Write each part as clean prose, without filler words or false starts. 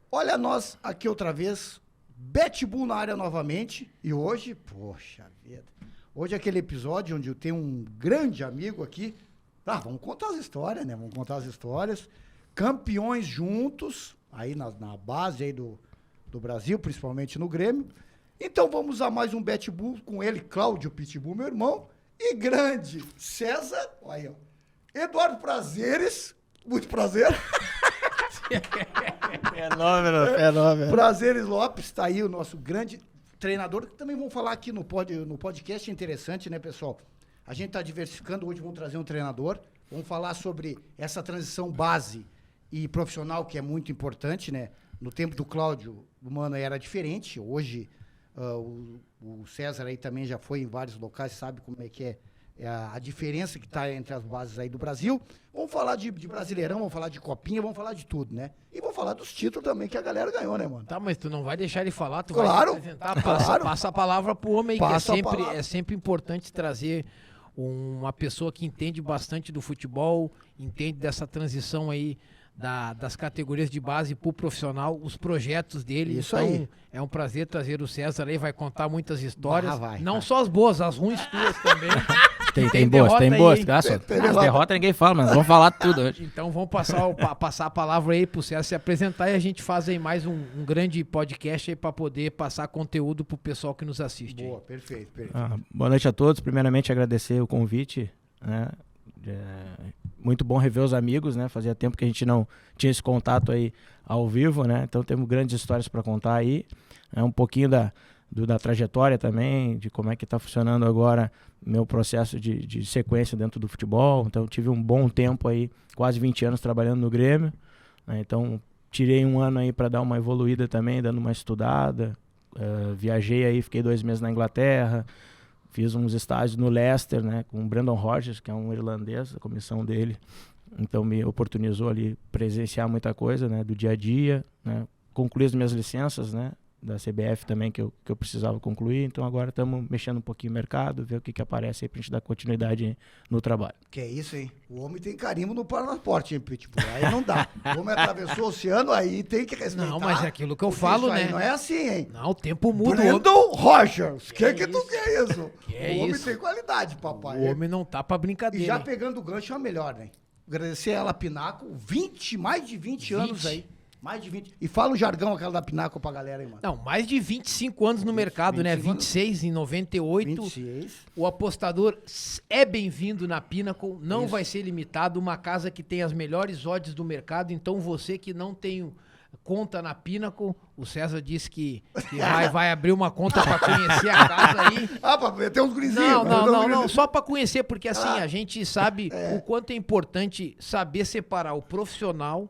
Olha nós aqui outra vez, Betbull na área novamente, e hoje, poxa vida, hoje é aquele episódio onde eu tenho um grande amigo aqui, vamos contar as histórias, né, vamos contar as histórias, campeões juntos, aí na base aí do Brasil, principalmente no Grêmio, então vamos a mais um Betbull com ele, Cláudio Pitbull, meu irmão, e grande César, olha aí, ó, Eduardo Prazeres, muito prazer. Fenômeno. Prazeres Lopes, tá aí o nosso grande treinador, que também vamos falar aqui no podcast, é interessante, né, pessoal? A gente tá diversificando, hoje vamos trazer um treinador, vamos falar sobre essa transição base e profissional, que é muito importante, né? No tempo do Cláudio, o Mano era diferente, hoje o César aí também já foi em vários locais, sabe como é que é a diferença que está entre as bases aí do Brasil. Vamos falar de Brasileirão, vamos falar de Copinha, vamos falar de tudo, né? E vamos falar dos títulos também que a galera ganhou, né, mano? Tá, mas tu não vai deixar ele falar, tu claro, vai apresentar, passa a palavra pro homem, que é sempre importante trazer uma pessoa que entende bastante do futebol, entende dessa transição aí das categorias de base pro profissional, os projetos dele. Isso então, aí. É um prazer trazer o César aí, vai contar muitas histórias, vai. Só as boas, as ruins tuas também. Tem boas. As derrotas ninguém fala, mas vamos falar tudo hoje. Então vamos passar a palavra aí pro César se apresentar e a gente faz aí mais um grande podcast aí para poder passar conteúdo pro pessoal que nos assiste. Boa, perfeito. Boa noite a todos. Primeiramente agradecer o convite, né? Muito bom rever os amigos, né? Fazia tempo que a gente não tinha esse contato aí ao vivo, né? Então temos grandes histórias para contar aí. Um pouquinho da trajetória também, de como é que está funcionando agora meu processo de sequência dentro do futebol. Então tive um bom tempo aí, quase 20 anos trabalhando no Grêmio, né? Então tirei um ano aí para dar uma evoluída também, dando uma estudada. Viajei aí, fiquei 2 meses na Inglaterra, fiz uns estágios no Leicester, né, com o Brendan Rodgers, que é um irlandês, a comissão dele. Então me oportunizou ali presenciar muita coisa, né, do dia a dia, né. Concluí as minhas licenças, né, da CBF também, que eu precisava concluir. Então agora estamos mexendo um pouquinho no mercado, ver o que aparece aí pra gente dar continuidade no trabalho. Que é isso, hein? O homem tem carimbo no passaporte, hein, Pitbull? Aí não dá. O homem atravessou o oceano, aí tem que respeitar. Não, mas é aquilo que eu falo, né? Não é assim, hein? Não, o tempo muda. Brendan Rodgers, que tu quer isso? O homem tem qualidade, papai. O homem não tá pra brincadeira. E já pegando o gancho é a melhor, né? Agradecer ela, Pinaco, mais de 20 anos aí. Mais de 20. E fala o jargão aquela da Pinaco pra galera aí, mano. Não, mais de 25 anos no mercado, 25 né? 26 em 98. 26. O apostador é bem-vindo na Pinnacle, não vai ser limitado. Uma casa que tem as melhores odds do mercado. Então você que não tem conta na Pinnacle, o César disse que vai abrir uma conta pra conhecer a casa aí. Pra ver, tem uns gurizinhos. Não, só pra conhecer, porque assim, a gente sabe o quanto é importante saber separar o profissional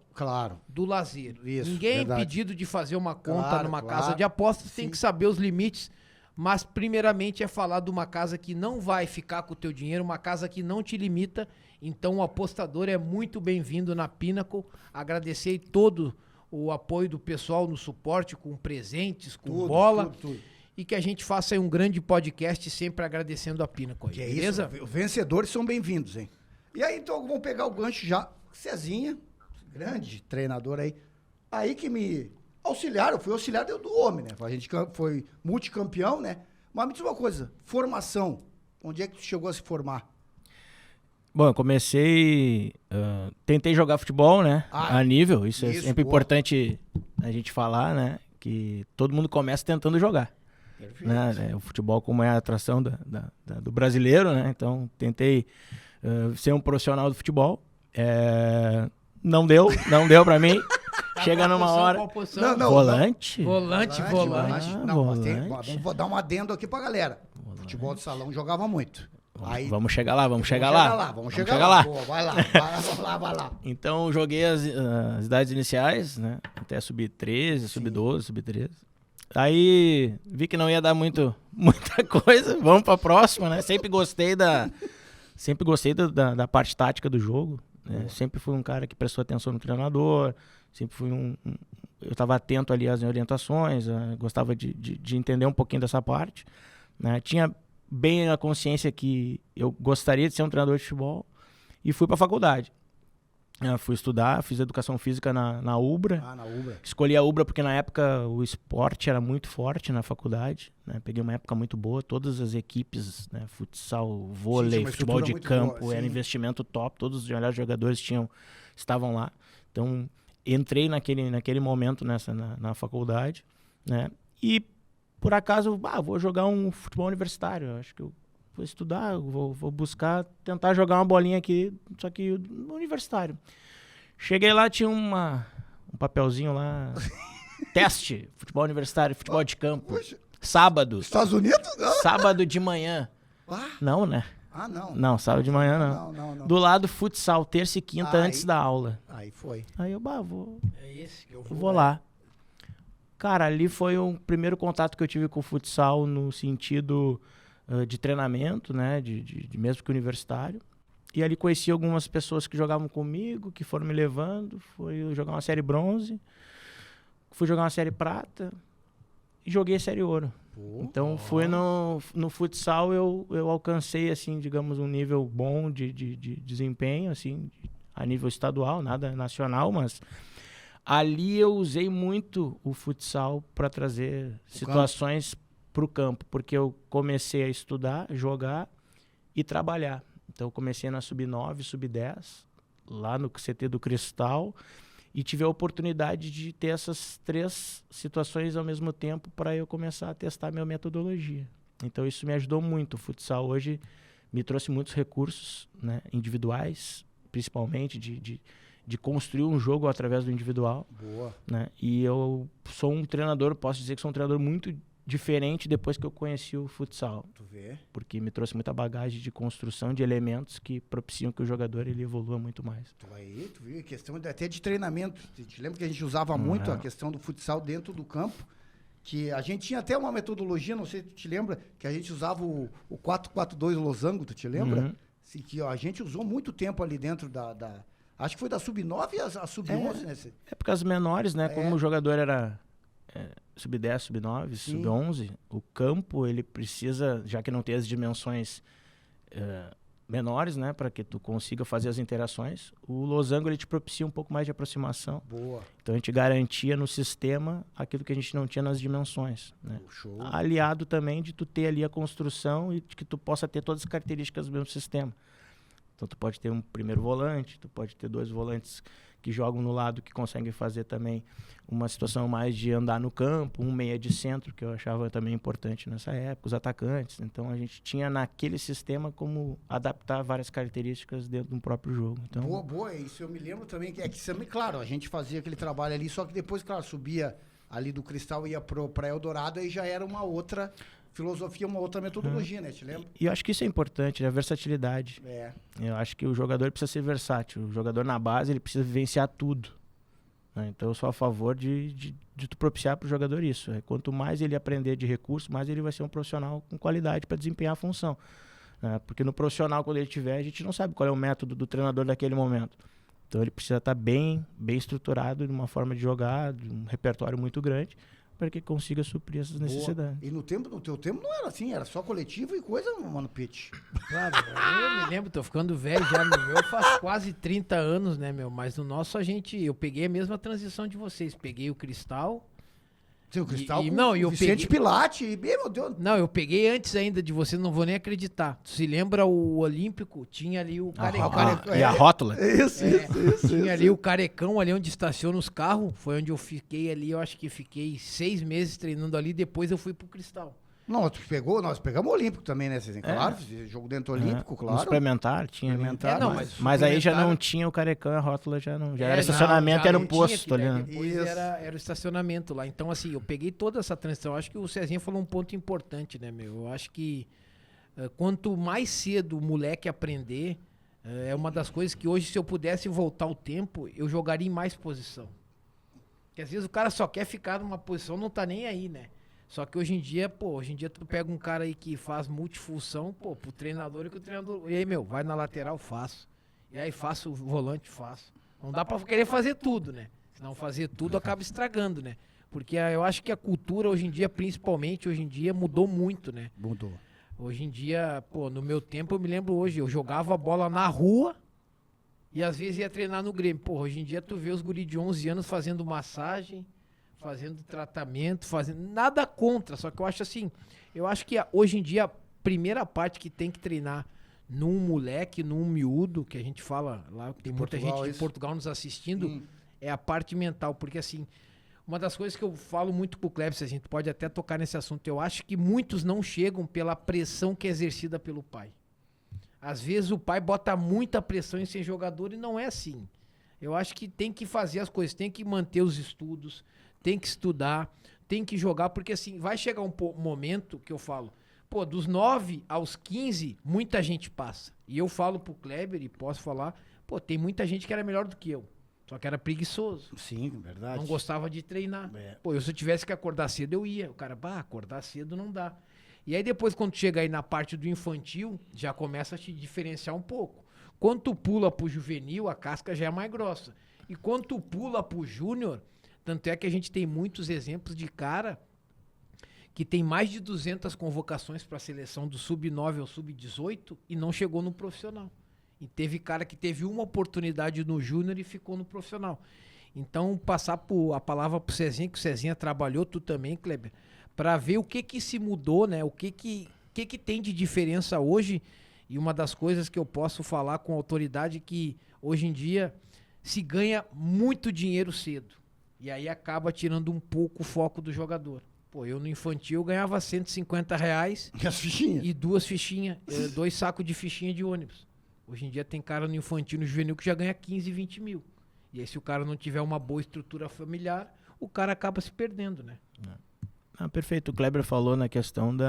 do lazer. Isso, Ninguém verdade. é impedido de fazer uma conta numa casa de apostas, tem que saber os limites, mas primeiramente é falar de uma casa que não vai ficar com o teu dinheiro, uma casa que não te limita. Então o apostador é muito bem-vindo na Pinnacle. Agradecer todo o apoio do pessoal no suporte, com presentes, com bola. Tudo. E que a gente faça aí um grande podcast, sempre agradecendo a Pinnacle. Que beleza? É isso, os vencedores são bem-vindos, hein? E aí, então, vamos pegar o gancho já. Cezinha, grande treinador aí. Aí que me auxiliaram, eu fui auxiliar do homem, né? A gente foi multicampeão, né? Mas me diz uma coisa, formação. Onde é que tu chegou a se formar? Bom, eu comecei, tentei jogar futebol, né, a nível, isso é sempre importante a gente falar, né, que todo mundo começa tentando jogar, né, o futebol como é a atração do brasileiro, né, então tentei ser um profissional do futebol, não deu pra mim, chega numa hora, volante. Vamos dar um adendo aqui pra galera, futebol de salão jogava muito. Aí, vamos chegar lá. Vamos chegar lá. Boa, vai lá. Então, joguei as idades iniciais, né? Até sub-13, sub-12, sub-13. Aí, vi que não ia dar muita coisa. Vamos pra próxima, né? Sempre gostei da parte tática do jogo, né? Sempre fui um cara que prestou atenção no treinador. Sempre fui eu estava atento ali às orientações, gostava de entender um pouquinho dessa parte, né? Tinha bem a consciência que eu gostaria de ser um treinador de futebol e fui para a faculdade. Fui estudar, fiz educação física na UBRA. Na UBRA. Escolhi a UBRA porque na época o esporte era muito forte na faculdade, né? Peguei uma época muito boa, todas as equipes, né? Futsal, vôlei, futebol de campo, boa, era investimento top, todos os melhores jogadores estavam lá. Então, entrei naquele momento na faculdade, né? E, por acaso, vou jogar um futebol universitário, acho que eu vou estudar, vou buscar, tentar jogar uma bolinha aqui, só que no universitário. Cheguei lá, tinha um papelzinho lá, teste, futebol universitário, futebol de campo, sábado. Estados Unidos? Não. Sábado de manhã. Não, né? Não. Não, sábado de manhã não. Do lado, futsal, terça e quinta antes da aula. Aí foi. Aí eu, vou... É esse que eu vou lá. Cara, ali foi o primeiro contato que eu tive com o futsal no sentido... de treinamento, né, de mesmo que universitário. E ali conheci algumas pessoas que jogavam comigo, que foram me levando. Fui jogar uma série bronze, fui jogar uma série prata e joguei a série ouro. Então, fui no futsal, eu alcancei, assim, digamos, um nível bom de desempenho, assim, a nível estadual, nada nacional, mas ali eu usei muito o futsal para trazer situações para o campo, porque eu comecei a estudar, jogar e trabalhar. Então, eu comecei na Sub-9, Sub-10, lá no CT do Cristal, e tive a oportunidade de ter essas 3 situações ao mesmo tempo para eu começar a testar minha metodologia. Então, isso me ajudou muito. O futsal hoje me trouxe muitos recursos, né, individuais, principalmente de construir um jogo através do individual. Boa. Né? E eu sou um treinador, posso dizer que sou um treinador muito diferente depois que eu conheci o futsal. Tu vê? Porque me trouxe muita bagagem de construção de elementos que propiciam que o jogador ele evolua muito mais. Tu viu? Questão até de treinamento. Te lembra que a gente usava muito a questão do futsal dentro do campo? Que a gente tinha até uma metodologia, não sei se tu te lembra, que a gente usava o 4-4-2 losango, tu te lembra? Assim, que a gente usou muito tempo ali dentro da acho que foi da Sub-9 a Sub-11, né? Épocas menores, né? Como o jogador era... Sub-10, Sub-9, Sub-11, o campo, ele precisa, já que não tem as dimensões menores, né, para que tu consiga fazer as interações, o losango, ele te propicia um pouco mais de aproximação. Boa. Então, a gente garantia no sistema aquilo que a gente não tinha nas dimensões, né? Show. Aliado também de tu ter ali a construção e de que tu possa ter todas as características do mesmo sistema. Então, tu pode ter um primeiro volante, tu pode ter 2 volantes que jogam no lado, que conseguem fazer também uma situação mais de andar no campo, um meia de centro, que eu achava também importante nessa época, os atacantes. Então, a gente tinha naquele sistema como adaptar várias características dentro de um próprio jogo. Então, boa. Isso eu me lembro também, que claro, a gente fazia aquele trabalho ali, só que depois, claro, subia ali do Cristal e ia para Eldorado, aí já era uma outra filosofia, uma outra metodologia, né? Te lembra? E eu acho que isso é importante, né? A versatilidade. Eu acho que o jogador precisa ser versátil. O jogador na base, ele precisa vivenciar tudo. Né? Então, eu sou a favor de tu propiciar para o jogador isso. Quanto mais ele aprender de recurso, mais ele vai ser um profissional com qualidade para desempenhar a função. Porque no profissional, quando ele tiver, a gente não sabe qual é o método do treinador daquele momento. Então, ele precisa estar bem estruturado, de uma forma de jogar, de um repertório muito grande, para que consiga suprir essas necessidades. E no teu tempo não era assim, era só coletivo e coisa, mano, Pitch. Claro, eu me lembro, tô ficando velho já, no meu faz quase 30 anos, né, meu? Mas no nosso eu peguei a mesma transição de vocês, peguei o Cristal. Sim, o Cristal eu Vicente Pilate, meu Deus. Não, eu peguei antes ainda de você, não vou nem acreditar. Tu se lembra o Olímpico? Tinha ali o Carecão. E a rótula. Isso. Tinha ali o Carecão, ali onde estaciona os carros. Foi onde eu fiquei ali, eu acho que fiquei 6 meses treinando ali, depois eu fui pro Cristal. Não, nós pegamos o Olímpico também, né? Claro, jogo dentro do Olímpico, claro. Suplementar, tinha. Mas aí já não tinha o Carecão, a rótula já não. Já era estacionamento, era o posto ali, né? Depois era o estacionamento lá. Então, assim, eu peguei toda essa transição. Acho que o Cezinha falou um ponto importante, né, meu? Eu acho que quanto mais cedo o moleque aprender, é uma das coisas que hoje, se eu pudesse voltar o tempo, eu jogaria em mais posição. Porque às vezes o cara só quer ficar numa posição, não tá nem aí, né? Só que hoje em dia tu pega um cara aí que faz multifunção, pro treinador e que o treinador... E aí, meu, vai na lateral, faço. E aí faço o volante, faço. Não dá pra querer fazer tudo, né? Senão fazer tudo acaba estragando, né? Porque eu acho que a cultura hoje em dia, principalmente hoje em dia, mudou muito, né? Mudou. Hoje em dia, pô, no meu tempo eu me lembro hoje, eu jogava bola na rua e às vezes ia treinar no Grêmio. Pô, hoje em dia tu vê os guri de 11 anos fazendo massagem, fazendo tratamento, fazendo... Nada contra, só que eu acho assim, eu acho que hoje em dia a primeira parte que tem que treinar num moleque, num miúdo, que a gente fala lá, tem muita gente de Portugal nos assistindo, é a parte mental, porque assim, uma das coisas que eu falo muito pro Cleber, a gente pode até tocar nesse assunto, eu acho que muitos não chegam pela pressão que é exercida pelo pai. Às vezes o pai bota muita pressão em ser jogador e não é assim. Eu acho que tem que fazer as coisas, tem que manter os estudos, tem que estudar, tem que jogar, porque assim, vai chegar um momento que eu falo, pô, dos 9 aos 15, muita gente passa. E eu falo pro Kleber, e posso falar, pô, tem muita gente que era melhor do que eu. Só que era preguiçoso. Sim, verdade. Não gostava de treinar. Pô, se eu tivesse que acordar cedo, eu ia. O cara, acordar cedo não dá. E aí depois, quando chega aí na parte do infantil, já começa a te diferenciar um pouco. Quando tu pula pro juvenil, a casca já é mais grossa. E quando tu pula pro júnior, tanto é que a gente tem muitos exemplos de cara que tem mais de 200 convocações para a seleção do sub-9 ao sub-18 e não chegou no profissional. E teve cara que teve uma oportunidade no júnior e ficou no profissional. Então, passar a palavra pro Cezinha, que o Cezinha trabalhou, tu também, Kleber, para ver o que se mudou, né? O que tem de diferença hoje. E uma das coisas que eu posso falar com autoridade é que hoje em dia se ganha muito dinheiro cedo. E aí acaba tirando um pouco o foco do jogador. Pô, eu no infantil ganhava R$150 e 2 fichinhas, 2 sacos de fichinha de ônibus. Hoje em dia tem cara no infantil, no juvenil, que já ganha 15, 20 mil. E aí se o cara não tiver uma boa estrutura familiar, o cara acaba se perdendo, né? Perfeito. O Kleber falou na questão do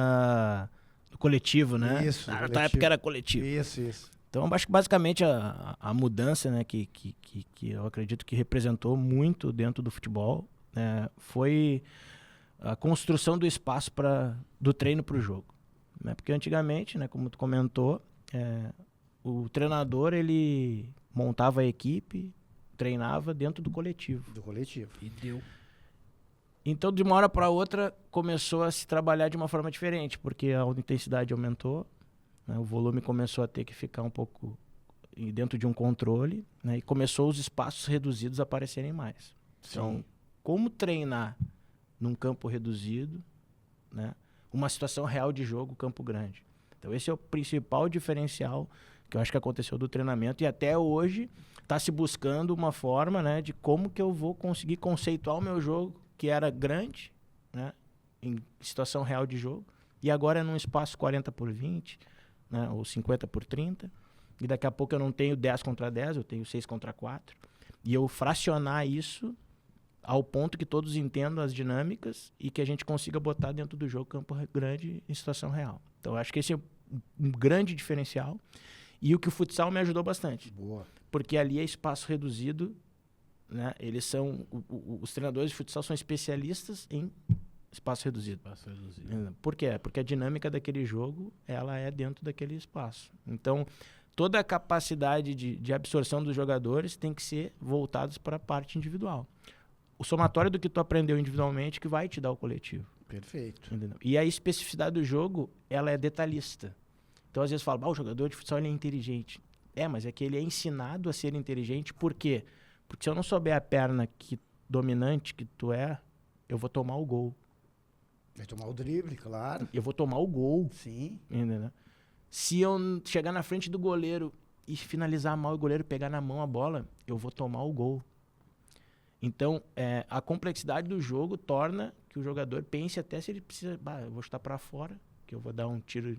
coletivo, né? Isso. Na época era coletivo. Isso. Então, acho que basicamente a mudança, né, que eu acredito que representou muito dentro do futebol, né, foi a construção do espaço do treino para o jogo. Né? Porque antigamente, né, como tu comentou, o treinador ele montava a equipe, treinava dentro do coletivo. E deu. Então, de uma hora para outra, começou a se trabalhar de uma forma diferente, porque a intensidade aumentou, né, o volume começou a ter que ficar um pouco dentro de um controle, né, e começou os espaços reduzidos a aparecerem mais. Então, como treinar num campo reduzido, né, uma situação real de jogo, campo grande. Então, esse é o principal diferencial que eu acho que aconteceu do treinamento, e até hoje está se buscando uma forma, né, de como que eu vou conseguir conceituar o meu jogo, que era grande, né, em situação real de jogo, e agora é num espaço 40x20, né, ou 50x30, e daqui a pouco eu não tenho 10 contra 10, eu tenho 6 contra 4, e eu fracionar isso ao ponto que todos entendam as dinâmicas e que a gente consiga botar dentro do jogo campo grande em situação real. Então, acho que esse é um grande diferencial, e o que o futsal me ajudou bastante. Boa. Porque ali é espaço reduzido, né? Eles são... os treinadores de futsal são especialistas em espaço reduzido. Por quê? Porque a dinâmica daquele jogo, ela é dentro daquele espaço. Então, toda a capacidade de absorção dos jogadores tem que ser voltados para a parte individual. O somatório do que tu aprendeu individualmente que vai te dar o coletivo. Perfeito. Entendeu? E a especificidade do jogo, ela é detalhista. Então, às vezes, fala, o jogador de futsal ele é inteligente. Mas é que ele é ensinado a ser inteligente. Por quê? Porque se eu não souber a perna dominante que tu é, eu vou tomar o gol. Vai tomar o drible, claro. Eu vou tomar o gol. Sim. Entendeu? Se eu chegar na frente do goleiro e finalizar mal e o goleiro pegar na mão a bola, eu vou tomar o gol. Então, a complexidade do jogo torna que o jogador pense até se ele precisa... eu vou chutar para fora, que eu vou dar um tiro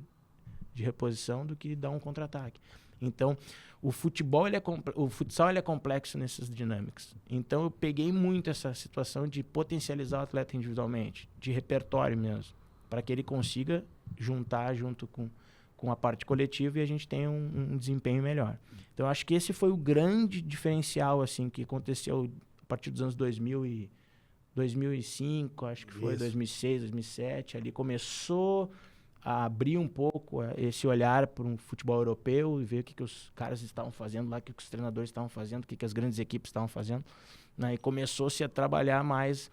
de reposição do que dar um contra-ataque. Então, o futsal ele é complexo nessas dinâmicas. Então, eu peguei muito essa situação de potencializar o atleta individualmente, de repertório mesmo, para que ele consiga juntar junto com a parte coletiva e a gente tenha um desempenho melhor. Então, acho que esse foi o grande diferencial assim, que aconteceu a partir dos anos 2005, acho que foi 2006, 2007, ali começou a abrir um pouco esse olhar para um futebol europeu e ver o que os caras estavam fazendo lá, o que os treinadores estavam fazendo, o que as grandes equipes estavam fazendo, né? E começou-se a trabalhar mais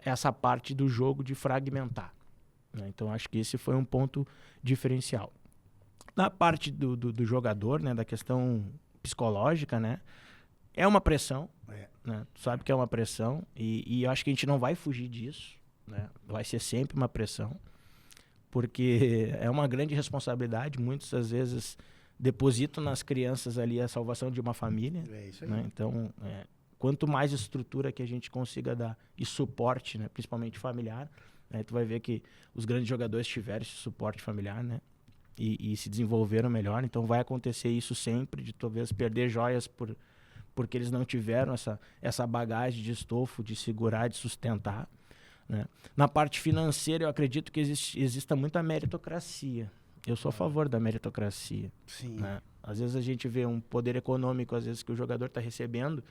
essa parte do jogo de fragmentar, né? Então, acho que esse foi um ponto diferencial. Na parte do jogador, né, da questão psicológica, né, é uma pressão, né? Tu sabe que é uma pressão e eu acho que a gente não vai fugir disso, né? Vai ser sempre uma pressão, porque é uma grande responsabilidade. Muitas às vezes depositam nas crianças ali a salvação de uma família, isso aí. né? Então, quanto mais estrutura que a gente consiga dar e suporte, né, principalmente familiar, né, tu vai ver que os grandes jogadores tiveram esse suporte familiar, né? E se desenvolveram melhor. Então vai acontecer isso sempre, de talvez perder joias porque eles não tiveram essa bagagem de estofo, de segurar, de sustentar, né? Na parte financeira, eu acredito que exista muita meritocracia. Eu sou a favor da meritocracia. Sim. Né? Às vezes a gente vê um poder econômico, às vezes, que o jogador está recebendo,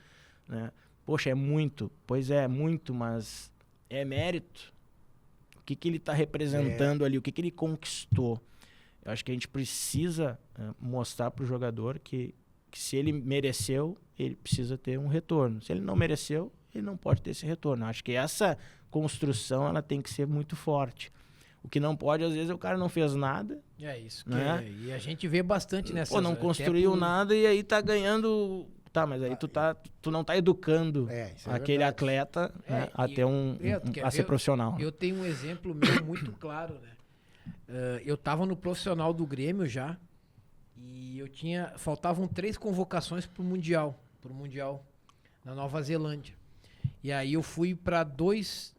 né? Poxa, é muito. Pois é, muito, mas é mérito. O que ele está representando ali, o que ele conquistou. Eu acho que a gente precisa mostrar para o jogador que se ele mereceu, ele precisa ter um retorno. Se ele não mereceu, ele não pode ter esse retorno. Eu acho que essa construção ela tem que ser muito forte. O que não pode, às vezes, o cara não fez nada. É isso. Né? E a gente vê bastante nessa... Pô, não construiu nada e aí tá ganhando... Tá, mas aí tu não tá educando aquele atleta, né, a ter a ser profissional. Eu tenho um exemplo meu muito claro, né? Eu tava no profissional do Grêmio já e faltavam 3 convocações pro Mundial na Nova Zelândia. E aí eu fui para dois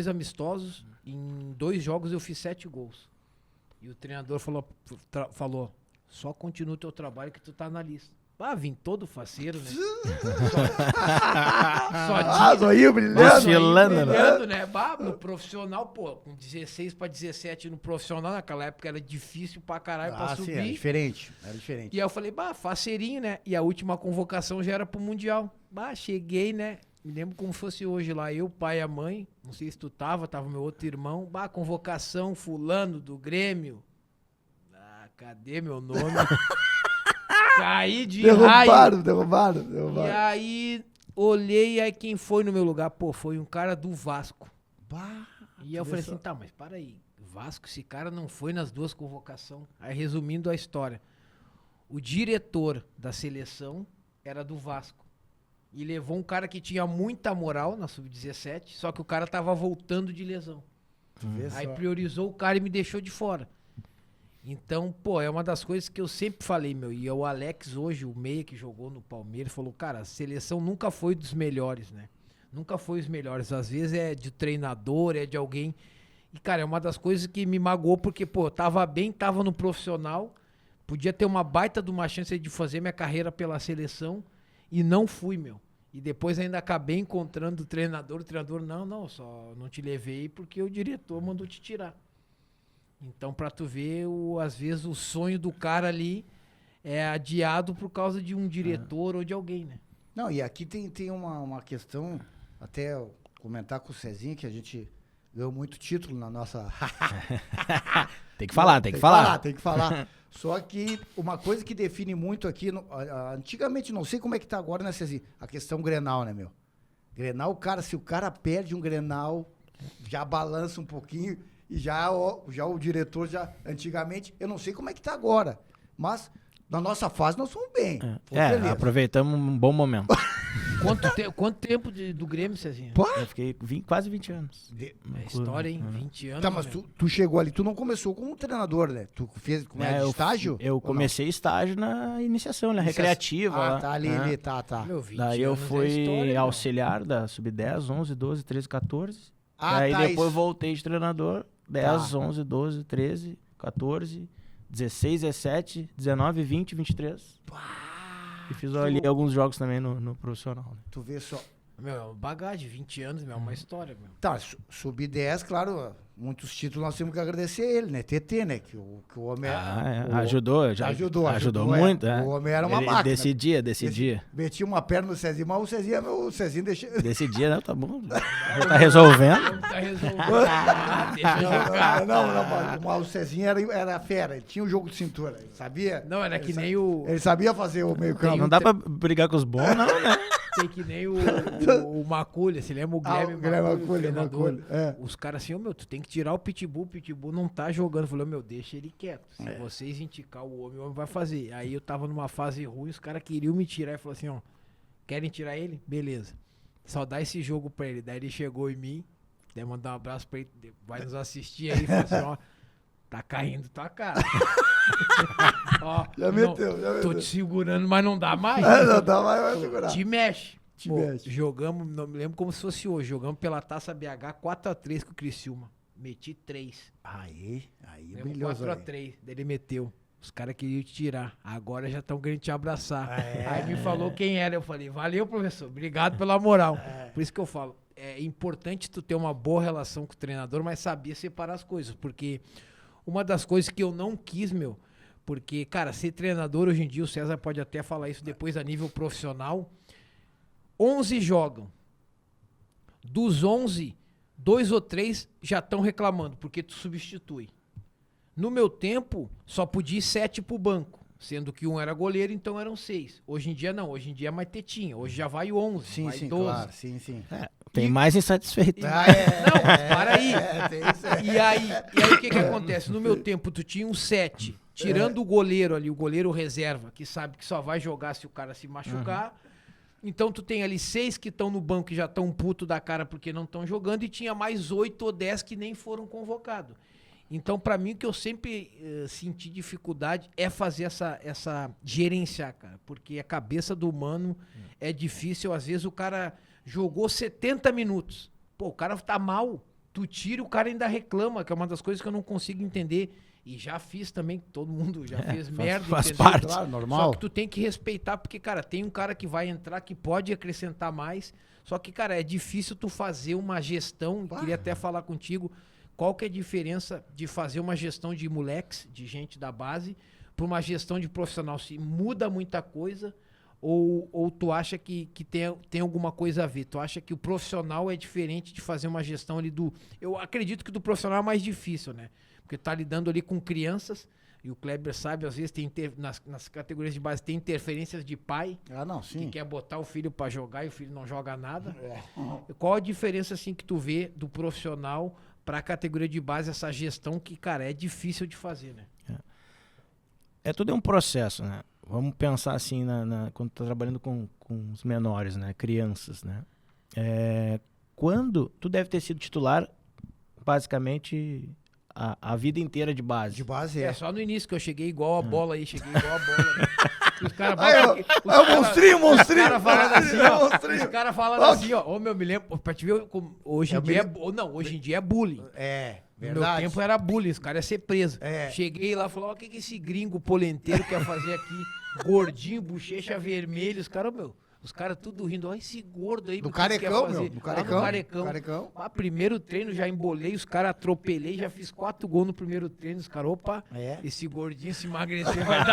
amistosos, em 2 jogos eu fiz 7 gols. E o treinador falou, só continua o teu trabalho que tu tá na lista. Vim todo faceiro, né? Zoinho brilhando, né? No profissional, pô, com 16 para 17 no profissional, naquela época era difícil pra caralho pra subir. Sim, era diferente. E aí eu falei, faceirinho, né? E a última convocação já era pro Mundial. Cheguei, né? Me lembro como fosse hoje lá, eu, pai e a mãe, não sei se tu tava meu outro irmão, convocação fulano do Grêmio. Cadê meu nome? Caí de raio. Derrubaram. E aí, olhei, aí quem foi no meu lugar? Pô, foi um cara do Vasco. E eu falei assim, tá, mas para aí. Vasco, esse cara não foi nas 2 convocações. Aí, resumindo a história. O diretor da seleção era do Vasco. E levou um cara que tinha muita moral na Sub-17, só que o cara tava voltando de lesão. Aí priorizou o cara e me deixou de fora. Então, pô, é uma das coisas que eu sempre falei, e o Alex hoje, o meia que jogou no Palmeiras, falou, cara, a seleção nunca foi dos melhores, né? Nunca foi os melhores. Às vezes é de treinador, é de alguém. E, cara, é uma das coisas que me magoou, porque, pô, eu tava bem, tava no profissional, podia ter uma baita de uma chance de fazer minha carreira pela seleção, e não fui, E depois ainda acabei encontrando o treinador, só não te levei porque o diretor mandou te tirar. Então, pra tu ver, às vezes o sonho do cara ali é adiado por causa de um diretor ou de alguém, né? Não, e aqui tem uma questão, até eu comentar com o Cezinha, que a gente ganhou muito título na nossa... Tem que falar. Tem que falar. Só que uma coisa que define muito aqui, antigamente, não sei como é que tá agora, né, Cezinha? A questão Grenal, né, Grenal, se o cara perde um Grenal, já balança um pouquinho... E já o diretor, antigamente, eu não sei como é que tá agora, mas na nossa fase nós fomos bem. Aproveitamos um bom momento. Quanto tempo do Grêmio, Cezinha? Eu fiquei quase 20 anos. História, hein? 20 anos. Tá, mas tu chegou ali, tu não começou como treinador, né? Tu fez de estágio? Eu comecei estágio na iniciação, na recreativa. Tá ali, tá. Daí eu fui auxiliar da Sub-10, 11, 12, 13, 14. Daí depois voltei de treinador. 10, 11, 12, 13, 14, 16, 17, 19, 20, 23. E fiz ali alguns jogos também no profissional. Né? Tu vê só. Bagagem, 20 anos, é uma história. Tá, Sub-10, claro, muitos títulos nós temos que agradecer ele, né? TT, né? Que o homem ajudou muito. O homem era uma máquina. Decidia. Metia uma perna no Cezinho, mas o Cezinho deixa... Decidia, não, tá bom. Já tá resolvendo. Não, o Cezinho era fera, ele tinha um jogo de cintura, ele sabia... Não, era que nem o... Ele sabia fazer o meio campo. Não dá pra brigar com os bons, não, né? Tem que nem o Maculha, você lembra o Guilherme Maculha? Os caras assim, tu tem que tirar o Pitbull não tá jogando. Eu falei, deixa ele quieto. Se vocês indicar o homem vai fazer. Aí eu tava numa fase ruim, os caras queriam me tirar e falaram assim, querem tirar ele? Beleza. Só dá esse jogo pra ele. Daí ele chegou em mim, daí mandar um abraço pra ele, vai nos assistir aí, falou assim, tá caindo tua cara. Já meteu. Tô te segurando, mas não dá mais. Não dá mais, vai segurar. Te mexe. Mexe. Jogamos, não me lembro como se fosse hoje, jogamos pela Taça BH 4x3 com o Criciúma. Meti 3. Aí brilhou. 4x3, daí ele meteu. Os caras queriam te tirar. Agora já estão querendo te abraçar. Aí me falou quem era. Eu falei, valeu, professor. Obrigado pela moral. Por isso que eu falo, é importante tu ter uma boa relação com o treinador, mas saber separar as coisas. Porque uma das coisas que eu não quis, porque, cara, ser treinador hoje em dia, o César pode até falar isso depois a nível profissional, 11 jogam. Dos 11, 2 ou 3 já estão reclamando, porque tu substitui. No meu tempo, só podia ir 7 pro banco, sendo que um era goleiro, então eram 6. Hoje em dia não, hoje em dia é mais tetinha. Hoje já vai 11, vai 12. Claro, sim. Tem mais insatisfeito. Não, para aí. E aí o que acontece? No meu tempo, tu tinha um 7, tirando o goleiro ali, o goleiro reserva, que sabe que só vai jogar se o cara se machucar. Então tu tem ali 6 que estão no banco e já estão puto da cara porque não estão jogando, e tinha mais 8 ou 10 que nem foram convocados. Então, pra mim, o que eu sempre senti dificuldade é fazer essa gerenciar, cara. Porque a cabeça do humano é difícil. Às vezes o cara jogou 70 minutos. Pô, o cara tá mal. Tu tira, o cara ainda reclama, que é uma das coisas que eu não consigo entender. E já fiz também, todo mundo já fez merda. Faz parte. Claro, normal. Só que tu tem que respeitar, porque, cara, tem um cara que vai entrar que pode acrescentar mais. Só que, cara, é difícil tu fazer uma gestão. Queria até falar contigo. Qual que é a diferença de fazer uma gestão de moleques, de gente da base, para uma gestão de profissional? Se muda muita coisa ou tu acha que tem alguma coisa a ver? Tu acha que o profissional é diferente de fazer uma gestão ali do... Eu acredito que do profissional é mais difícil, né? Porque tá lidando ali com crianças, e o Kleber sabe, às vezes tem nas categorias de base tem interferências de pai, que quer botar o filho para jogar e o filho não joga nada. Qual a diferença assim que tu vê do profissional para a categoria de base, essa gestão que, cara, é difícil de fazer, né? Tudo é um processo, né? Vamos pensar assim, quando tu tá trabalhando com os menores, né? Crianças, né? Quando tu deve ter sido titular, basicamente, a vida inteira de base. De base, só no início que eu cheguei igual a bola aí, né? Os caras monstrinho. Os caras falando assim, ó, me lembro, pra te ver, hoje em dia é bullying. Verdade. No meu tempo era bullying, os caras iam ser presos. Cheguei lá e falei, ó, o que esse gringo polenteiro quer fazer aqui? Gordinho, bochecha vermelha, os caras tudo rindo, ó, esse gordo aí. Do carecão, do carecão. Primeiro treino, já embolei, os caras atropelei, já fiz 4 gols no primeiro treino, os caras, esse gordinho se emagrecer vai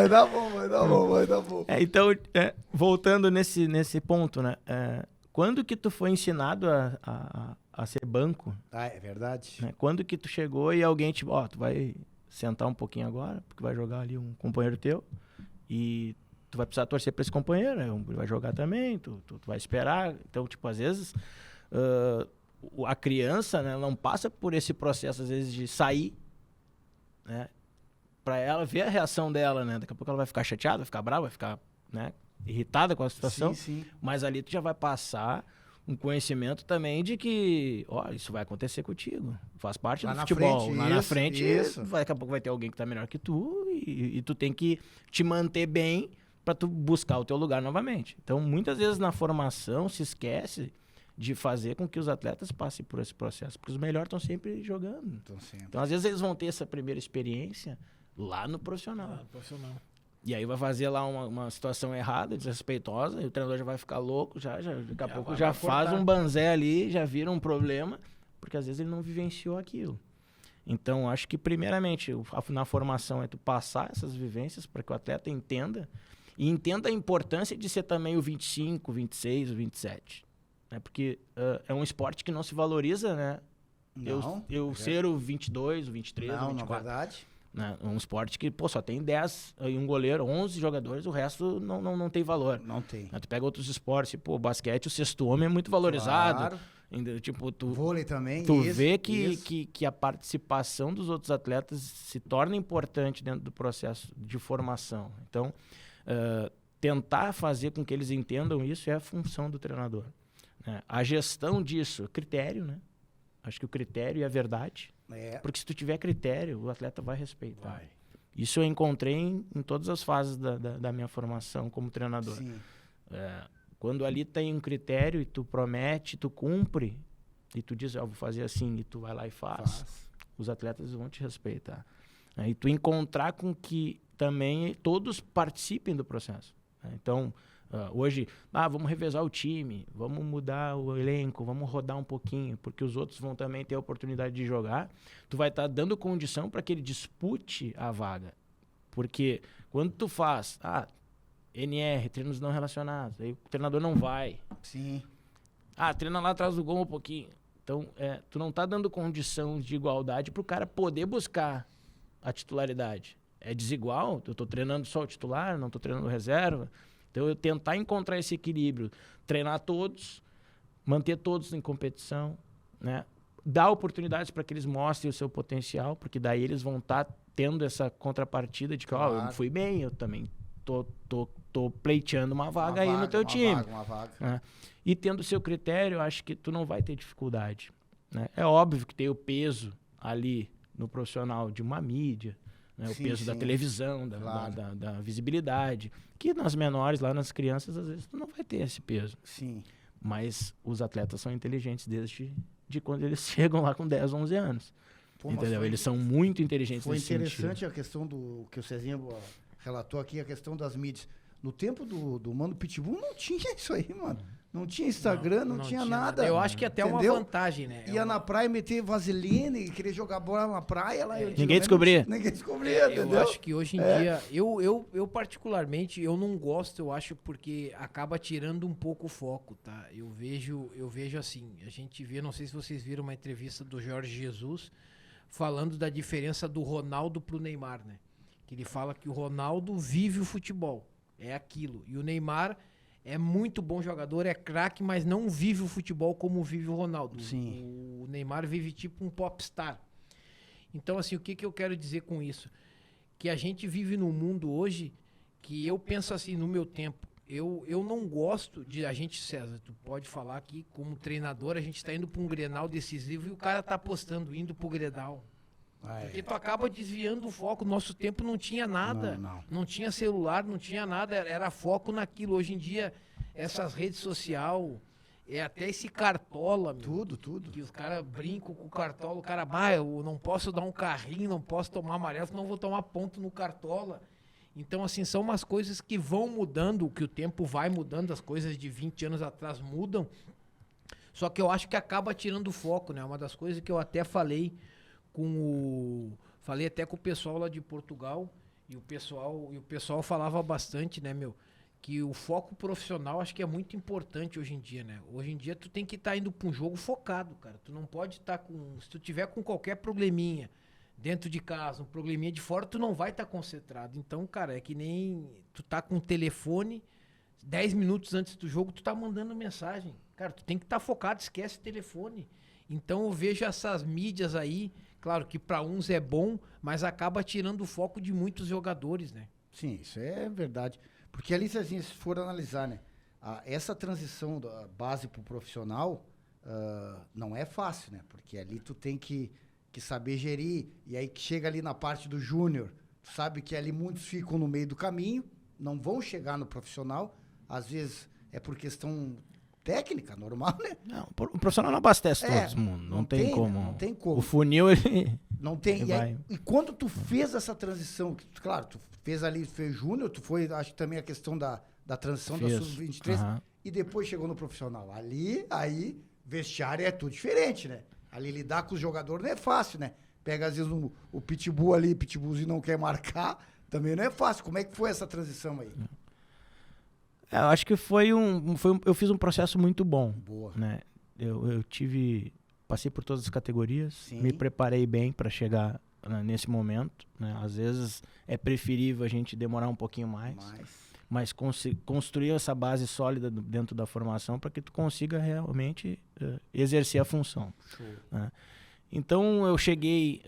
dar bom. Vai dar bom. Então, voltando nesse ponto, né? Quando que tu foi ensinado a ser banco? É verdade. Né? Quando que tu chegou e alguém tu vai sentar um pouquinho agora, porque vai jogar ali um companheiro teu, e tu vai precisar torcer pra esse companheiro, ele vai jogar também, tu vai esperar. Então, às vezes, a criança, né, não passa por esse processo, às vezes, de sair, né, pra ela ver a reação dela, né? Daqui a pouco ela vai ficar chateada, vai ficar brava, vai ficar, né, irritada com a situação. Sim. Mas ali tu já vai passar um conhecimento também de que, isso vai acontecer contigo. Faz parte do futebol. Lá na frente, daqui a pouco vai ter alguém que tá melhor que tu e tu tem que te manter bem para tu buscar o teu lugar novamente. Então, muitas vezes na formação se esquece de fazer com que os atletas passem por esse processo, porque os melhores estão sempre jogando. Então, às vezes eles vão ter essa primeira experiência lá no profissional. E aí vai fazer lá uma situação errada, desrespeitosa, e o treinador já vai ficar louco, daqui a pouco já faz um banzé ali, já vira um problema, porque às vezes ele não vivenciou aquilo. Então, acho que primeiramente, na formação, tu passar essas vivências para que o atleta entenda, e entenda a importância de ser também o 25, o 26, o 27. Né? Porque é um esporte que não se valoriza, né? Eu ser o 22, o 23, o 24. Não, na verdade. Né? Um esporte que, só tem 10 e um goleiro, 11 jogadores, o resto não tem valor. Não tem. Tu pega outros esportes, tipo, o basquete, o sexto homem é muito valorizado. Claro. Tipo, vôlei também. Tu vê que a participação dos outros atletas se torna importante dentro do processo de formação. Então, tentar fazer com que eles entendam isso é a função do treinador. Né? A gestão disso, critério, né? Acho que o critério é a verdade. Porque se tu tiver critério, o atleta vai respeitar. Isso eu encontrei em todas as fases da minha formação como treinador. Quando ali tem um critério e tu promete, tu cumpre, e tu diz, vou fazer assim, e tu vai lá e faz. Os atletas vão te respeitar. E tu encontrar com que também todos participem do processo. Então, hoje, vamos revezar o time, vamos mudar o elenco, vamos rodar um pouquinho, porque os outros vão também ter a oportunidade de jogar. Tu vai estar dando condição para que ele dispute a vaga. Porque quando tu faz, NR, treinos não relacionados, aí o treinador não vai. Sim. Treina lá atrás do gol um pouquinho. Então, tu não tá dando condição de igualdade para o cara poder buscar a titularidade. É desigual, eu tô treinando só o titular, não tô treinando reserva. Então, eu tentar encontrar esse equilíbrio, treinar todos, manter todos em competição, né? Dar oportunidades para que eles mostrem o seu potencial, porque daí eles vão estar tendo essa contrapartida de que, eu fui bem, eu também tô pleiteando uma vaga aí no teu time. Uma vaga. Né? E tendo o seu critério, acho que tu não vai ter dificuldade. Né? É óbvio que tem o peso ali no profissional de uma mídia, né? O peso da televisão, da visibilidade, que nas menores, lá nas crianças, às vezes tu não vai ter esse peso. Sim. Mas os atletas são inteligentes desde quando eles chegam lá com 10, 11 anos. Entendeu? Eles são muito inteligentes nesse sentido. Foi interessante a questão do que o Cezinha relatou aqui, a questão das mídias. No tempo do Mano Pitbull não tinha isso aí, mano. Não tinha Instagram, não tinha nada. Eu acho que até uma vantagem, né? Ia na praia meter vaselina e querer jogar bola na praia. Ninguém descobria. Ninguém descobria, entendeu? Eu acho que hoje em dia, eu particularmente, eu não gosto, eu acho, porque acaba tirando um pouco o foco, tá? Eu vejo assim, a gente vê, não sei se vocês viram uma entrevista do Jorge Jesus falando da diferença do Ronaldo pro Neymar, né? Que ele fala que o Ronaldo vive o futebol, é aquilo. E o Neymar é muito bom jogador, é craque, mas não vive o futebol como vive o Ronaldo. Sim. O Neymar vive tipo um popstar. Então, assim, o que eu quero dizer com isso? Que a gente vive num mundo hoje que eu penso assim, no meu tempo, eu não gosto de a gente, César, tu pode falar aqui, como treinador, a gente tá indo para um Grenal decisivo e o cara tá apostando, indo pro Grenal. Porque tu acaba desviando o foco. No nosso tempo não tinha nada. Não tinha celular, não tinha nada. Era foco naquilo. Hoje em dia, essas redes sociais, até esse cartola. Tudo. Que os caras brincam com o cartola. O cara, eu não posso dar um carrinho, não posso tomar amarelo, senão vou tomar ponto no cartola. Então, assim, são umas coisas que vão mudando, que o tempo vai mudando, as coisas de 20 anos atrás mudam. Só que eu acho que acaba tirando o foco, né? Uma das coisas que eu até falei falei até com o pessoal lá de Portugal, e o pessoal falava bastante, né, que o foco profissional acho que é muito importante hoje em dia, né? Hoje em dia tu tem que estar indo para um jogo focado, cara. Tu não pode estar se tu tiver com qualquer probleminha dentro de casa, um probleminha de fora, tu não vai estar concentrado. Então, cara, é que nem tu tá com o telefone, 10 minutos antes do jogo, tu tá mandando mensagem. Cara, tu tem que estar focado, esquece o telefone. Então eu vejo essas mídias aí, claro que para uns é bom, mas acaba tirando o foco de muitos jogadores, né? Sim, isso é verdade. Porque ali, se for analisar, né? Essa transição da base pro profissional não é fácil, né? Porque ali tu tem que saber gerir. E aí que chega ali na parte do júnior, tu sabe que ali muitos ficam no meio do caminho, não vão chegar no profissional. Às vezes é por questão técnica, normal, né? Não, o profissional não abastece todo mundo. Não tem como. Não tem como. O funil, ele... Não tem. E quando tu fez essa transição, claro, tu fez júnior, tu foi, acho que também a questão da transição da Sub-23, e depois chegou no profissional. Aí, vestiário é tudo diferente, né? Ali lidar com os jogadores não é fácil, né? Pega às vezes o pitbull ali, pitbullzinho não quer marcar, também não é fácil. Como é que foi essa transição aí? Eu acho que eu fiz um processo muito bom. Boa. Né? Eu passei por todas as categorias, Sim. Me preparei bem para chegar né, nesse momento, né? Às vezes é preferível a gente demorar um pouquinho mais. Mas construir essa base sólida dentro da formação para que tu consiga realmente exercer a função. Né? Então eu cheguei,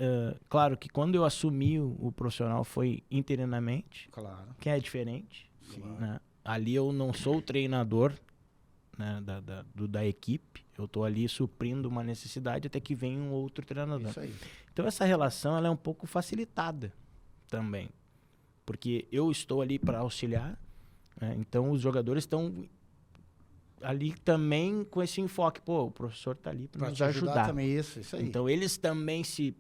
claro que quando eu assumi o profissional foi interinamente, que é diferente. Né? Ali eu não sou o treinador, né, da equipe, eu estou ali suprindo uma necessidade até que venha um outro treinador. Isso aí. Então essa relação ela é um pouco facilitada também, porque eu estou ali para auxiliar. Então os jogadores estão ali também com esse enfoque, o professor está ali para nos ajudar também, isso aí. Então eles também se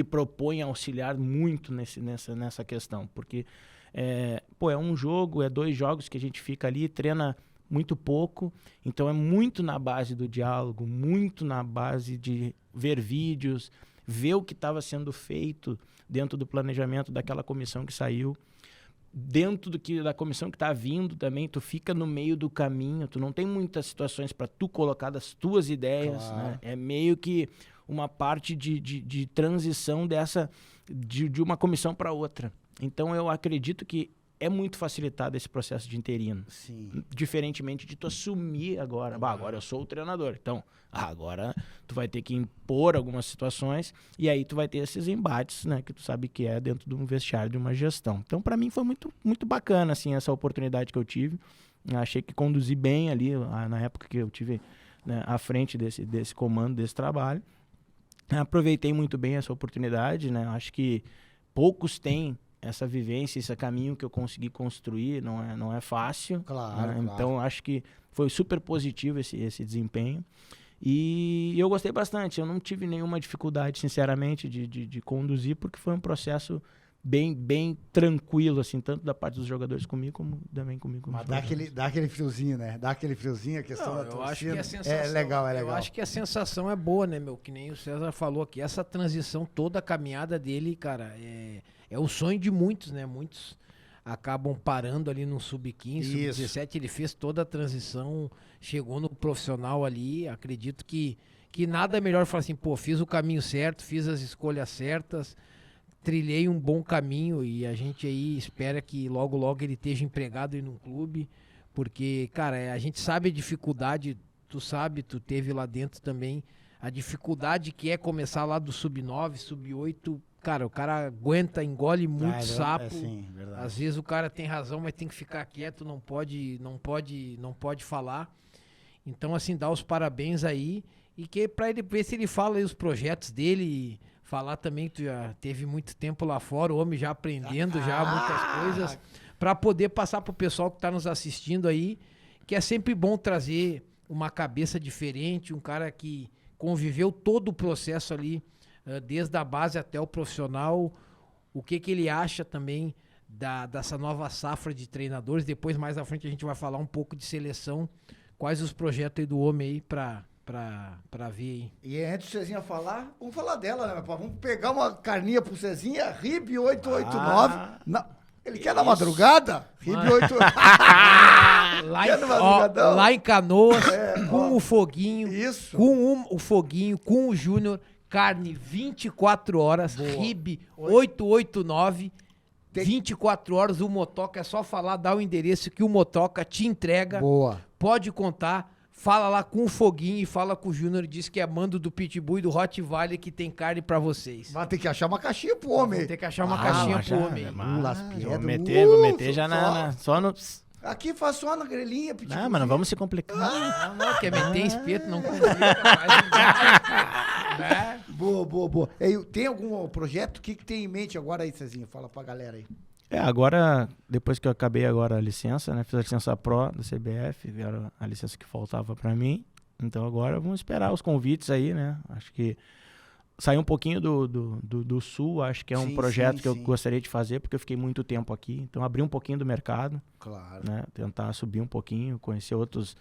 propõem a auxiliar muito nessa questão, porque é um jogo, 2 jogos que a gente fica ali, treina muito pouco, então é muito na base do diálogo, muito na base de ver vídeos, ver o que estava sendo feito dentro do planejamento daquela comissão que saiu. Dentro da comissão que está vindo também, tu fica no meio do caminho, tu não tem muitas situações para tu colocar das tuas ideias, né? É meio que uma parte de transição de uma comissão para outra. Então eu acredito que é muito facilitado esse processo de interino. Sim. Diferentemente de tu assumir agora. Agora eu sou o treinador. Então, agora tu vai ter que impor algumas situações e aí tu vai ter esses embates, né? Que tu sabe que é dentro de um vestiário, de uma gestão. Então, para mim foi muito, muito bacana, assim, essa oportunidade que eu tive. Achei que conduzi bem ali, na época que eu tive, né, à frente desse comando, desse trabalho. Aproveitei muito bem essa oportunidade, né? Acho que poucos têm essa vivência, esse caminho que eu consegui construir, não é fácil. Claro. Então, acho que foi super positivo esse desempenho. E eu gostei bastante. Eu não tive nenhuma dificuldade, sinceramente, de conduzir, porque foi um processo bem tranquilo, assim, tanto da parte dos jogadores comigo, como também comigo. Mas dá aquele friozinho, né? Dá aquele friozinho, a questão da torcida. Acho que a sensação, é legal. Eu acho que a sensação é boa, né, meu? Que nem o César falou aqui. Essa transição, toda a caminhada dele, cara, é o sonho de muitos, né? Muitos acabam parando ali no sub-15, sub-17. Ele fez toda a transição, chegou no profissional ali. Acredito que nada é melhor falar assim, fiz o caminho certo, fiz as escolhas certas, trilhei um bom caminho e a gente aí espera que logo ele esteja empregado aí num clube, porque, cara, a gente sabe a dificuldade, tu teve lá dentro também, a dificuldade que é começar lá do sub-9, sub-8, cara, o cara aguenta, engole muito sapo, verdade. Às vezes o cara tem razão, mas tem que ficar quieto, não pode falar, então assim, dá os parabéns aí, e que pra ele ver se ele fala aí os projetos dele, falar também que tu já teve muito tempo lá fora, o homem já aprendendo já muitas coisas, para poder passar pro pessoal que tá nos assistindo aí, que é sempre bom trazer uma cabeça diferente, um cara que conviveu todo o processo ali, desde a base até o profissional, o que ele acha também dessa nova safra de treinadores. Depois, mais à frente, a gente vai falar um pouco de seleção, quais os projetos aí do homem aí pra ver aí. E antes do Cezinha falar, vamos falar dela, né, rapaz? Vamos pegar uma carninha pro Cezinha, RIB 889. Ele quer na madrugada? RIB 889. Lá em Canoas, com o Foguinho. Isso. Com o Foguinho, com o Júnior, carne 24 horas, RIB 889. 24 horas, o Motoca, é só falar, dá o endereço que o Motoca te entrega. Boa. Pode contar. Fala lá com o Foguinho e fala com o Júnior, diz que é mando do Pitbull e do Rottweiler que tem carne pra vocês. Vai ter que achar uma caixinha pro homem. Vai ter que achar uma caixinha pro homem. Vou meter já só no... Aqui faz só na grelhinha, Pitbull. Não, mas não vamos se complicar. Não, quer meter espeto, não complica. Né? Boa. Tem algum projeto? O que tem em mente agora aí, Cezinha? Fala pra galera aí. Agora, depois que eu acabei agora a licença, né? Fiz a licença Pro da CBF, era a licença que faltava pra mim. Então agora vamos esperar os convites aí, né? Acho que sair um pouquinho do Sul, acho que é um projeto que eu gostaria de fazer, porque eu fiquei muito tempo aqui. Então abrir um pouquinho do mercado. Claro. Né? Tentar subir um pouquinho, conhecer outros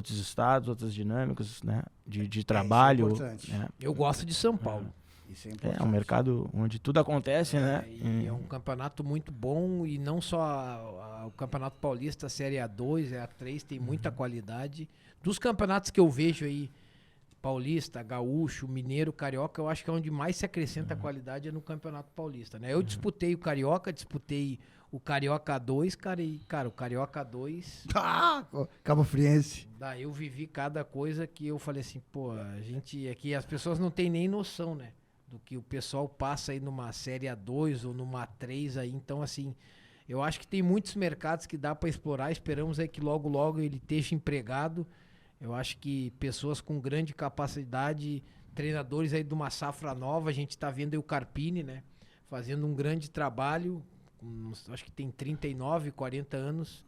estados, outras dinâmicas, né? De trabalho. Isso é importante. Né? Eu gosto de São Paulo. Isso é importante. É um mercado onde tudo acontece, né? E é um campeonato muito bom, e não só o Campeonato Paulista, a Série A2, a A3, tem muita qualidade. Dos campeonatos que eu vejo aí, Paulista, gaúcho, mineiro, carioca, eu acho que é onde mais se acrescenta a qualidade é no Campeonato Paulista, né? Eu disputei o Carioca, disputei o Carioca 2, cara, e, cara, o Carioca 2... Cabo Friense. Daí eu vivi cada coisa que eu falei assim, pô, a gente aqui, as pessoas não têm nem noção, né? Do que o pessoal passa aí numa Série A2 ou numa A3 aí, então assim, eu acho que tem muitos mercados que dá para explorar, esperamos aí que logo, logo ele esteja empregado. Eu acho que pessoas com grande capacidade, treinadores aí de uma safra nova, a gente tá vendo aí o Carpini, né? Fazendo um grande trabalho, acho que tem 39, 40 anos,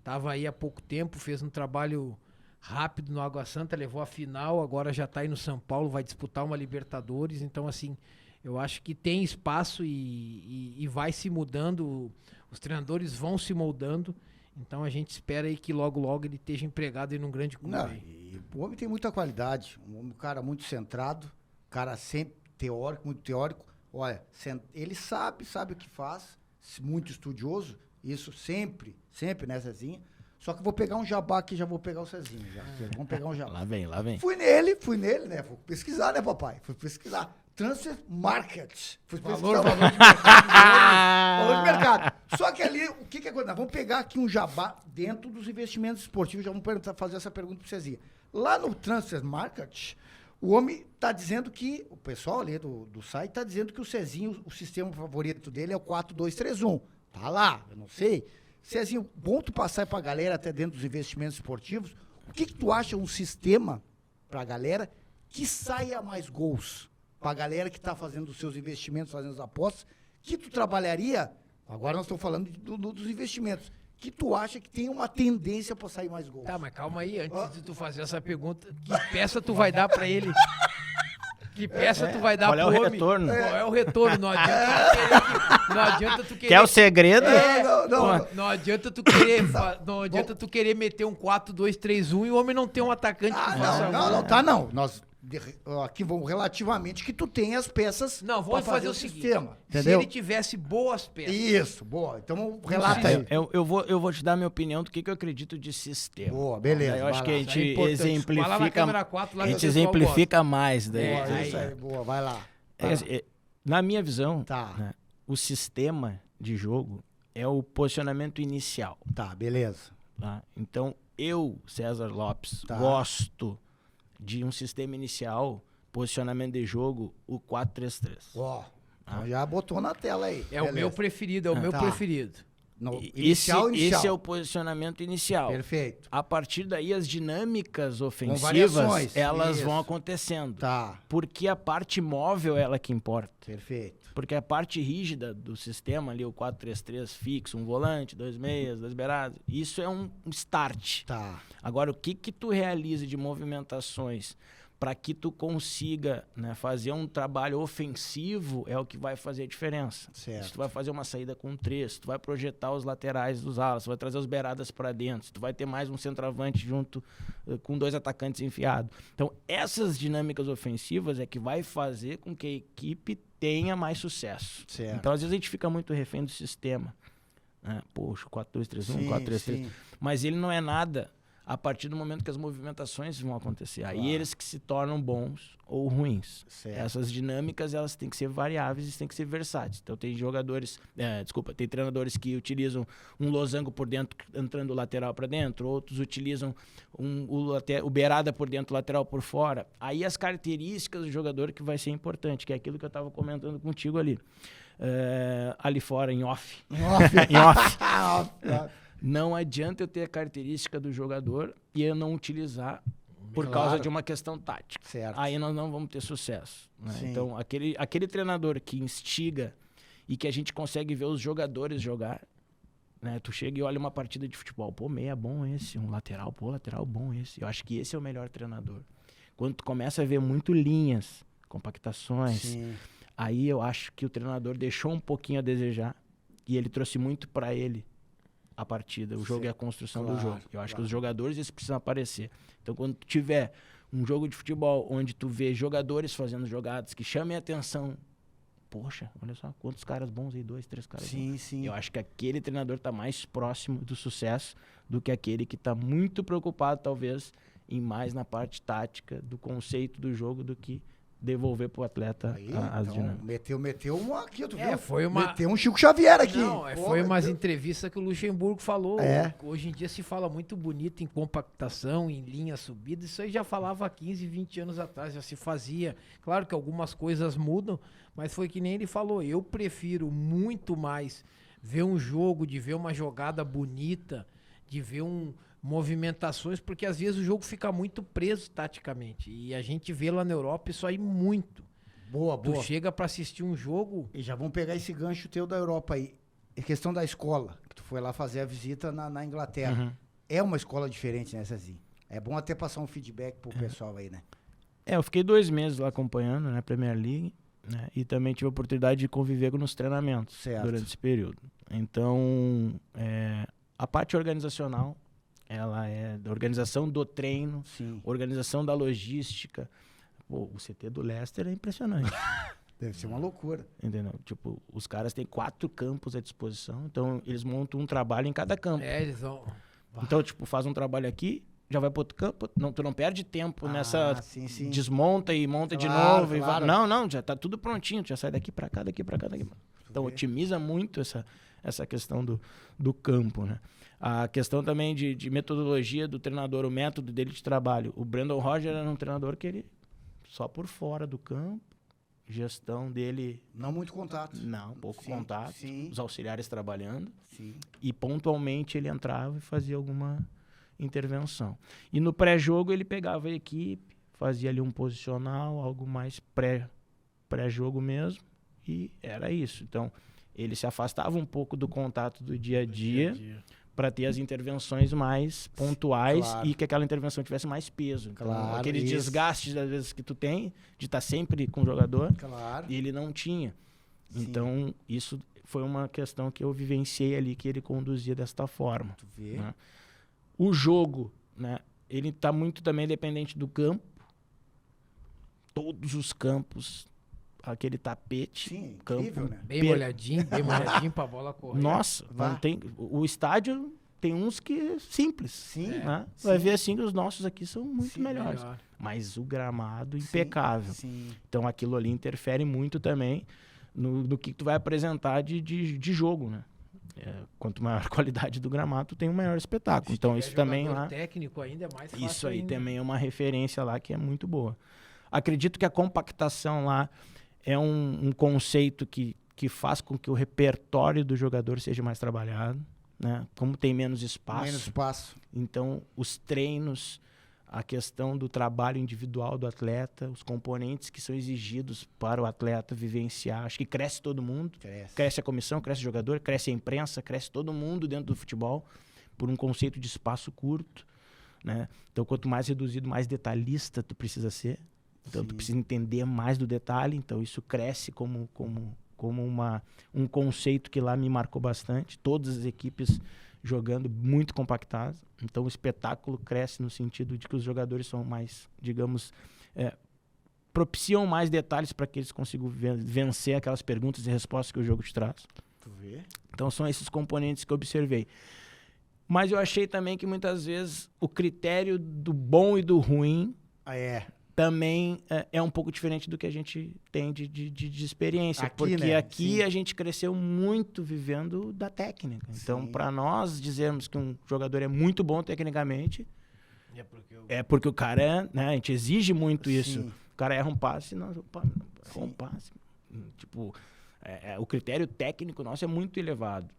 tava aí há pouco tempo, fez um trabalho rápido no Água Santa, levou a final, agora já tá aí no São Paulo, vai disputar uma Libertadores, então assim, eu acho que tem espaço e vai se mudando, os treinadores vão se moldando. Então a gente espera aí que logo, logo ele esteja empregado em um grande clube. E o homem tem muita qualidade. Um cara muito centrado, cara sempre teórico, muito teórico. Olha, ele sabe o que faz, muito estudioso. Isso sempre, né, Zezinha? Só que eu vou pegar um jabá aqui, já vou pegar o Cezinho. Vamos pegar um jabá. Lá vem. Fui nele, né? Fui pesquisar, né, papai? Fui pesquisar. Transfer Market. Fui pesquisar valor de mercado. Só que ali, o que acontece? Vamos pegar aqui um jabá dentro dos investimentos esportivos. Já vamos fazer essa pergunta para o Cezinha. Lá no Transfer Market, o homem está dizendo que, o pessoal ali do site está dizendo que o Cezinho, o sistema favorito dele é o 4-2-3-1. Tá lá, eu não sei. Cezinho, bom tu passar para a galera até dentro dos investimentos esportivos. O que tu acha um sistema para a galera que saia mais gols? Para a galera que está fazendo os seus investimentos, fazendo as apostas, que tu trabalharia, agora nós estamos falando dos investimentos, que tu acha que tem uma tendência para sair mais gols? Tá, mas calma aí, antes de tu fazer essa pergunta, que peça tu vai dar para ele? Que peça tu vai dar pro homem? Qual é o retorno? Qual é o retorno? Não adianta tu querer... Quer o segredo? Não adianta tu querer... Não adianta tu querer meter um 4-2-3-1 e o homem não ter um atacante que faça gol. Não. Nós... Aqui vamos relativamente que tu tem as peças. Não, vamos fazer o seguinte. Sistema, se ele tivesse boas peças. Isso, boa. Então relata aí. Eu vou te dar minha opinião do que eu acredito de sistema. Boa, beleza. Eu acho que a gente exemplifica. Lá na câmera 4, lá a gente exemplifica mais daí. Isso aí, boa, vai lá. Na minha visão, tá. Né, o sistema de jogo é o posicionamento inicial. Tá, beleza. Tá? Então, eu, César Lopes, gosto de um sistema inicial, posicionamento de jogo, o 4-3-3. Então já botou na tela aí. É o meu preferido, preferido. Esse é o posicionamento inicial. Perfeito. A partir daí, as dinâmicas ofensivas, elas vão acontecendo. Tá. Porque a parte móvel é ela que importa. Perfeito. Porque a parte rígida do sistema, ali, o 4-3-3 fixo, um volante, 2 meias, 2 beiradas, isso é um start. Tá. Agora, o que tu realiza de movimentações para que tu consiga, né, fazer um trabalho ofensivo é o que vai fazer a diferença. Certo. Se tu vai fazer uma saída com 3, tu vai projetar os laterais dos alas, tu vai trazer os beiradas para dentro, tu vai ter mais um centroavante junto com 2 atacantes enfiados. Então, essas dinâmicas ofensivas é que vai fazer com que a equipe tenha mais sucesso. Certo. Então, às vezes a gente fica muito refém do sistema. Né? Poxa, 4-2-3-1, 4-3-3. Mas ele não é nada a partir do momento que as movimentações vão acontecer. Claro. Aí eles que se tornam bons ou ruins. Certo. Essas dinâmicas, elas têm que ser variáveis e têm que ser versáteis. Então tem tem treinadores que utilizam um losango por dentro, entrando o lateral para dentro, outros utilizam o beirada por dentro, o lateral por fora. Aí as características do jogador que vai ser importante, que é aquilo que eu estava comentando contigo ali. Ali fora, em off. Em off. Não adianta eu ter a característica do jogador e eu não utilizar por causa de uma questão tática. Certo. Aí nós não vamos ter sucesso. Né? Então, aquele treinador que instiga e que a gente consegue ver os jogadores jogar, né? Tu chega e olha uma partida de futebol, pô, meia bom esse, um lateral, pô, lateral bom esse. Eu acho que esse é o melhor treinador. Quando tu começa a ver muito linhas, compactações, aí eu acho que o treinador deixou um pouquinho a desejar e ele trouxe muito para ele a partida, o jogo e a construção do jogo. Eu acho que os jogadores eles precisam aparecer. Então, quando tu tiver um jogo de futebol onde tu vê jogadores fazendo jogadas que chamem a atenção, poxa, olha só, quantos caras bons aí, 2, 3 caras bons. Sim. Eu acho que aquele treinador tá mais próximo do sucesso do que aquele que tá muito preocupado, talvez, e mais na parte tática do conceito do jogo do que devolver pro atleta as dinâmicas. Meteu uma aqui, tu viu? Meteu um Chico Xavier aqui. Não, foi umas entrevistas que o Luxemburgo falou. Hoje em dia se fala muito bonito em compactação, em linha subida. Isso aí já falava há 15, 20 anos atrás, já se fazia. Claro que algumas coisas mudam, mas foi que nem ele falou. Eu prefiro muito mais ver um jogo, de ver uma jogada bonita, de ver movimentações, porque às vezes o jogo fica muito preso taticamente. E a gente vê lá na Europa isso aí muito. Boa. Tu chega pra assistir um jogo... E já vamos pegar esse gancho teu da Europa aí. A questão da escola, que tu foi lá fazer a visita na Inglaterra. Uhum. É uma escola diferente, né, Cezinho? É bom até passar um feedback pro pessoal aí, né? Eu fiquei 2 meses lá acompanhando, né, a Premier League, né, e também tive a oportunidade de conviver nos treinamentos durante esse período. Então, a parte organizacional, ela é da organização do treino, organização da logística. Pô, o CT do Leicester é impressionante. Deve ser uma loucura. Entendeu? Tipo, os caras têm 4 campos à disposição, então eles montam um trabalho em cada campo. Eles vão... Então, tipo, faz um trabalho aqui, já vai para outro campo, tu não perde tempo nessa desmonta e monta de novo. Claro. Não, já tá tudo prontinho, tu já sai daqui para cá, daqui para cá, daqui. Então, otimiza muito essa questão do campo, né? A questão também de metodologia do treinador, o método dele de trabalho. O Brendan Rodgers era um treinador que ele só por fora do campo, gestão dele... Não muito contato. Não, pouco contato. Os auxiliares trabalhando. E pontualmente ele entrava e fazia alguma intervenção. E no pré-jogo ele pegava a equipe, fazia ali um posicional, algo mais pré-jogo mesmo, e era isso. Então, ele se afastava um pouco do contato do dia a dia. Para ter as intervenções mais pontuais e que aquela intervenção tivesse mais peso. Então, aquele desgaste, às vezes, que tu tem de estar sempre com o jogador, e ele não tinha. Então, isso foi uma questão que eu vivenciei ali, que ele conduzia desta forma. Tu vê? Né? O jogo, né, ele está muito também dependente do campo. Todos os campos... aquele tapete, incrível, né? Bem molhadinho pra bola correr. Nossa, não tem, o estádio tem uns que simples. Né? Vai ver assim que os nossos aqui são muito melhores. Mas o gramado impecável. Então aquilo ali interfere muito também no que tu vai apresentar de jogo, né? Quanto maior a qualidade do gramado, tu tem um maior espetáculo. Então isso também lá... técnico ainda é mais fácil. Isso aí também é uma referência lá que é muito boa. Acredito que a compactação lá é um conceito que faz com que o repertório do jogador seja mais trabalhado, né? Como tem menos espaço. Então, os treinos, a questão do trabalho individual do atleta, os componentes que são exigidos para o atleta vivenciar. Acho que cresce todo mundo. Cresce a comissão, cresce o jogador, cresce a imprensa, cresce todo mundo dentro do futebol por um conceito de espaço curto, né? Então, quanto mais reduzido, mais detalhista tu precisa ser. Então, tu precisa entender mais do detalhe. Então, isso cresce como um conceito que lá me marcou bastante. Todas as equipes jogando muito compactadas. Então, o espetáculo cresce no sentido de que os jogadores são mais, digamos, propiciam mais detalhes para que eles consigam vencer aquelas perguntas e respostas que o jogo te traz. Tu vê? Então, são esses componentes que eu observei. Mas eu achei também que, muitas vezes, o critério do bom e do ruim... também é um pouco diferente do que a gente tem de experiência. Aqui, porque né? aqui a gente cresceu muito vivendo da técnica. Então, para nós dizermos que um jogador é muito bom tecnicamente, é porque o cara, né, a gente exige muito isso. O cara erra um passe, não, errou um passe. Tipo, o critério técnico nosso é muito elevado.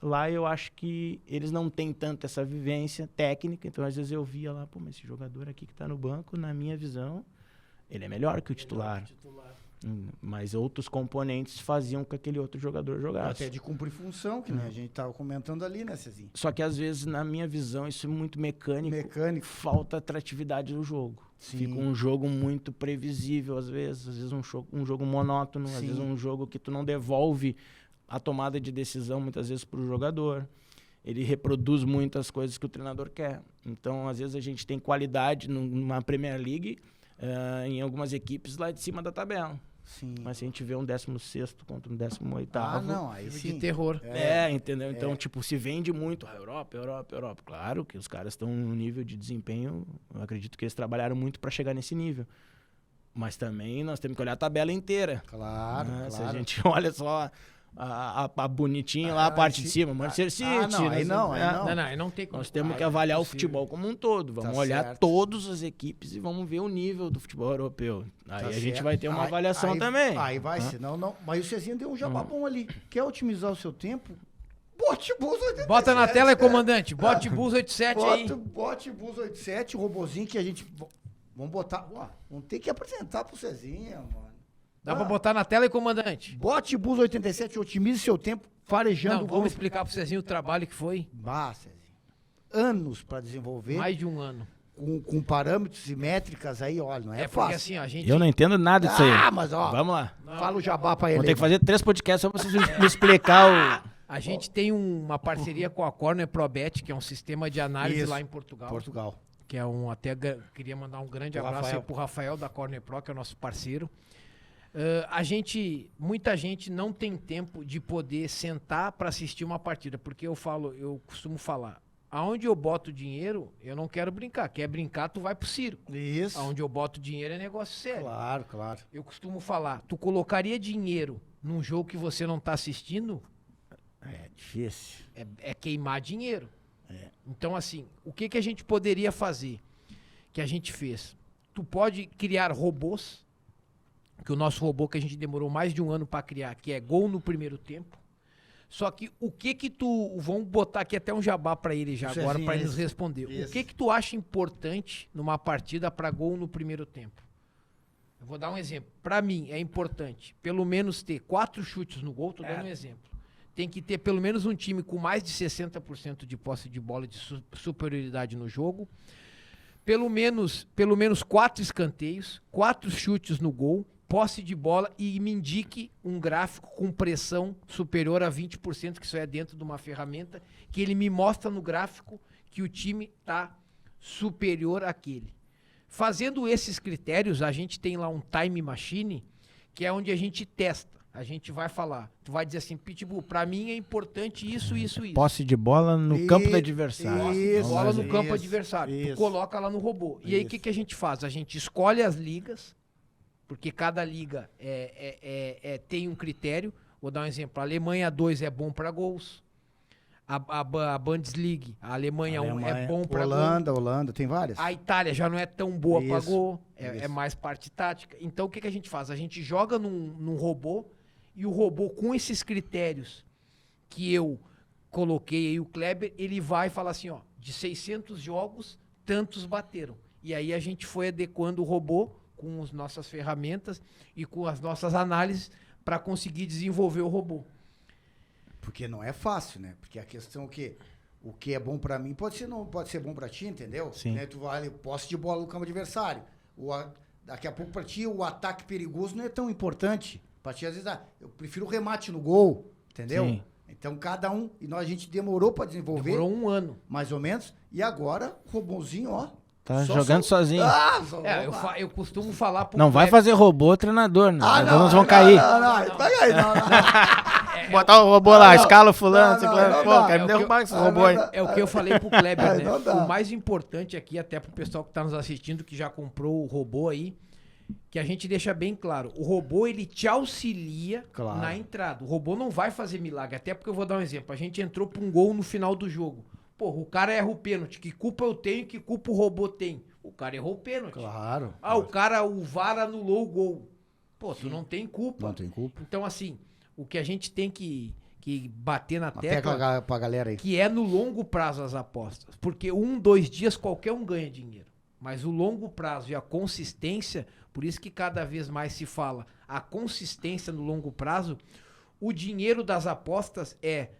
Lá eu acho que eles não têm tanto essa vivência técnica, então às vezes eu via lá, pô, mas esse jogador aqui que tá no banco, na minha visão, ele é melhor que o titular. Mas outros componentes faziam com que aquele outro jogador jogasse. Até de cumprir função, que a gente tava comentando ali, né, Cezinho? Só que às vezes, na minha visão, isso é muito mecânico. Falta atratividade no jogo. Fica um jogo muito previsível, às vezes um jogo monótono, às vezes um jogo que tu não devolve a tomada de decisão muitas vezes para o jogador. Ele reproduz muitas coisas que o treinador quer. Então, às vezes, a gente tem qualidade numa Premier League em algumas equipes lá de cima da tabela. Sim. Mas se a gente vê um 16º contra um 18º... Ah, não, aí sim. De terror. Entendeu? Então, tipo, se vende muito a Europa. Claro que os caras estão num nível de desempenho, eu acredito que eles trabalharam muito para chegar nesse nível. Mas também nós temos que olhar a tabela inteira. Claro, né? claro. Se a gente olha só a bonitinha lá, a parte de cima, Manchester City. não, aí não. Não, não tem como. Nós temos que avaliar o futebol como um todo. Vamos olhar todas as equipes e vamos ver o nível do futebol europeu. Aí a gente vai ter uma avaliação também. Aí vai, senão não. Mas o Cezinha deu um jabá bom ali. Quer otimizar o seu tempo? Bote Bus 87. Bota na tela, comandante. Bote Bus 87 aí. Bote Bus 87, o robozinho que a gente... Vamos botar... Vamos ter que apresentar pro Cezinha, mano. Dá pra botar na tela, comandante? Bote Bus 87, otimize seu tempo farejando Não, vamos explicar pro Cezinho o trabalho que foi. Cezinha. Anos pra desenvolver. Mais de um ano. Com parâmetros e métricas aí, olha, não é fácil. Porque assim, a gente... Eu não entendo nada disso aí. Mas ó... Vamos lá. Fala o jabá pra ele. Vou ter que fazer 3 podcasts só pra vocês me explicar o... A gente tem uma parceria com a Corner ProBet, que é um sistema de análise lá em Portugal. Que é queria mandar um grande abraço aí pro Rafael da Corner Pro, que é o nosso parceiro. Muita gente não tem tempo de poder sentar para assistir uma partida, porque eu costumo falar, aonde eu boto dinheiro, eu não quero brincar. Quer brincar, tu vai pro circo. Isso. Aonde eu boto dinheiro é negócio sério. Claro. Eu costumo falar, tu colocaria dinheiro num jogo que você não tá assistindo? É difícil. É queimar dinheiro. Então, assim, o que a gente poderia fazer? Que a gente fez. Tu pode criar robôs, que o nosso robô que a gente demorou mais de um ano para criar, que é gol no primeiro tempo. Só que vamos botar aqui até um jabá para ele já agora, para ele nos responder. O que tu acha importante numa partida para gol no primeiro tempo? Eu vou dar um exemplo. Para mim, é importante pelo menos ter 4 chutes no gol, tô dando um exemplo. Tem que ter pelo menos um time com mais de 60% de posse de bola, de superioridade no jogo. Pelo menos 4 escanteios, 4 chutes no gol, posse de bola e me indique um gráfico com pressão superior a 20%, que isso é dentro de uma ferramenta, que ele me mostra no gráfico que o time está superior àquele. Fazendo esses critérios, a gente tem lá um time machine, que é onde a gente testa. A gente vai falar, tu vai dizer assim, Pitbull, pra mim é importante isso. Posse de bola no campo do adversário. Posse de bola no campo adversário. Tu coloca lá no robô. E aí o que a gente faz? A gente escolhe as ligas, porque cada liga tem um critério. Vou dar um exemplo. A Alemanha 2 é bom para gols. A Bundesliga, a Alemanha 1 é bom para gol. Holanda, tem várias. A Itália já não é tão boa para gol. É mais parte tática. Então o que a gente faz? A gente joga num robô. E o robô, com esses critérios que eu coloquei aí, o Kleber, ele vai falar assim, ó, de 600 jogos, tantos bateram. E aí a gente foi adequando o robô com as nossas ferramentas e com as nossas análises para conseguir desenvolver o robô. Porque não é fácil, né? Porque a questão é o que é bom para mim pode ser bom para ti, entendeu? Sim. Né? Tu vai ali, posse de bola no campo adversário. Daqui a pouco para ti o ataque perigoso não é tão importante. Pra ti, às vezes, eu prefiro o remate no gol, entendeu? Sim. Então, cada um... E a gente demorou pra desenvolver. Demorou um ano. Mais ou menos. E agora, o robôzinho, ó... Tá jogando sozinho. Eu costumo falar pro Não vai fazer robô treinador, né? Nós vamos cair. Não. Botar o robô lá, escala o fulano, pô, quer me derrubar esse robô aí. É o que eu falei pro Kleber, né? O mais importante aqui, até pro pessoal que tá nos assistindo, que já comprou o robô aí, que a gente deixa bem claro, o robô ele te auxilia na entrada. O robô não vai fazer milagre, até porque eu vou dar um exemplo. A gente entrou pra um gol no final do jogo. Porra, o cara erra o pênalti. Que culpa eu tenho, que culpa o robô tem? O cara errou o pênalti. Claro. O VAR anulou o gol. Pô, tu não tem culpa. Não tem culpa. Então, assim, o que a gente tem que bater na tecla pra galera aí. Que é no longo prazo as apostas. Porque 2 dias qualquer um ganha dinheiro. Mas o longo prazo e a consistência, por isso que cada vez mais se fala a consistência no longo prazo, o dinheiro das apostas é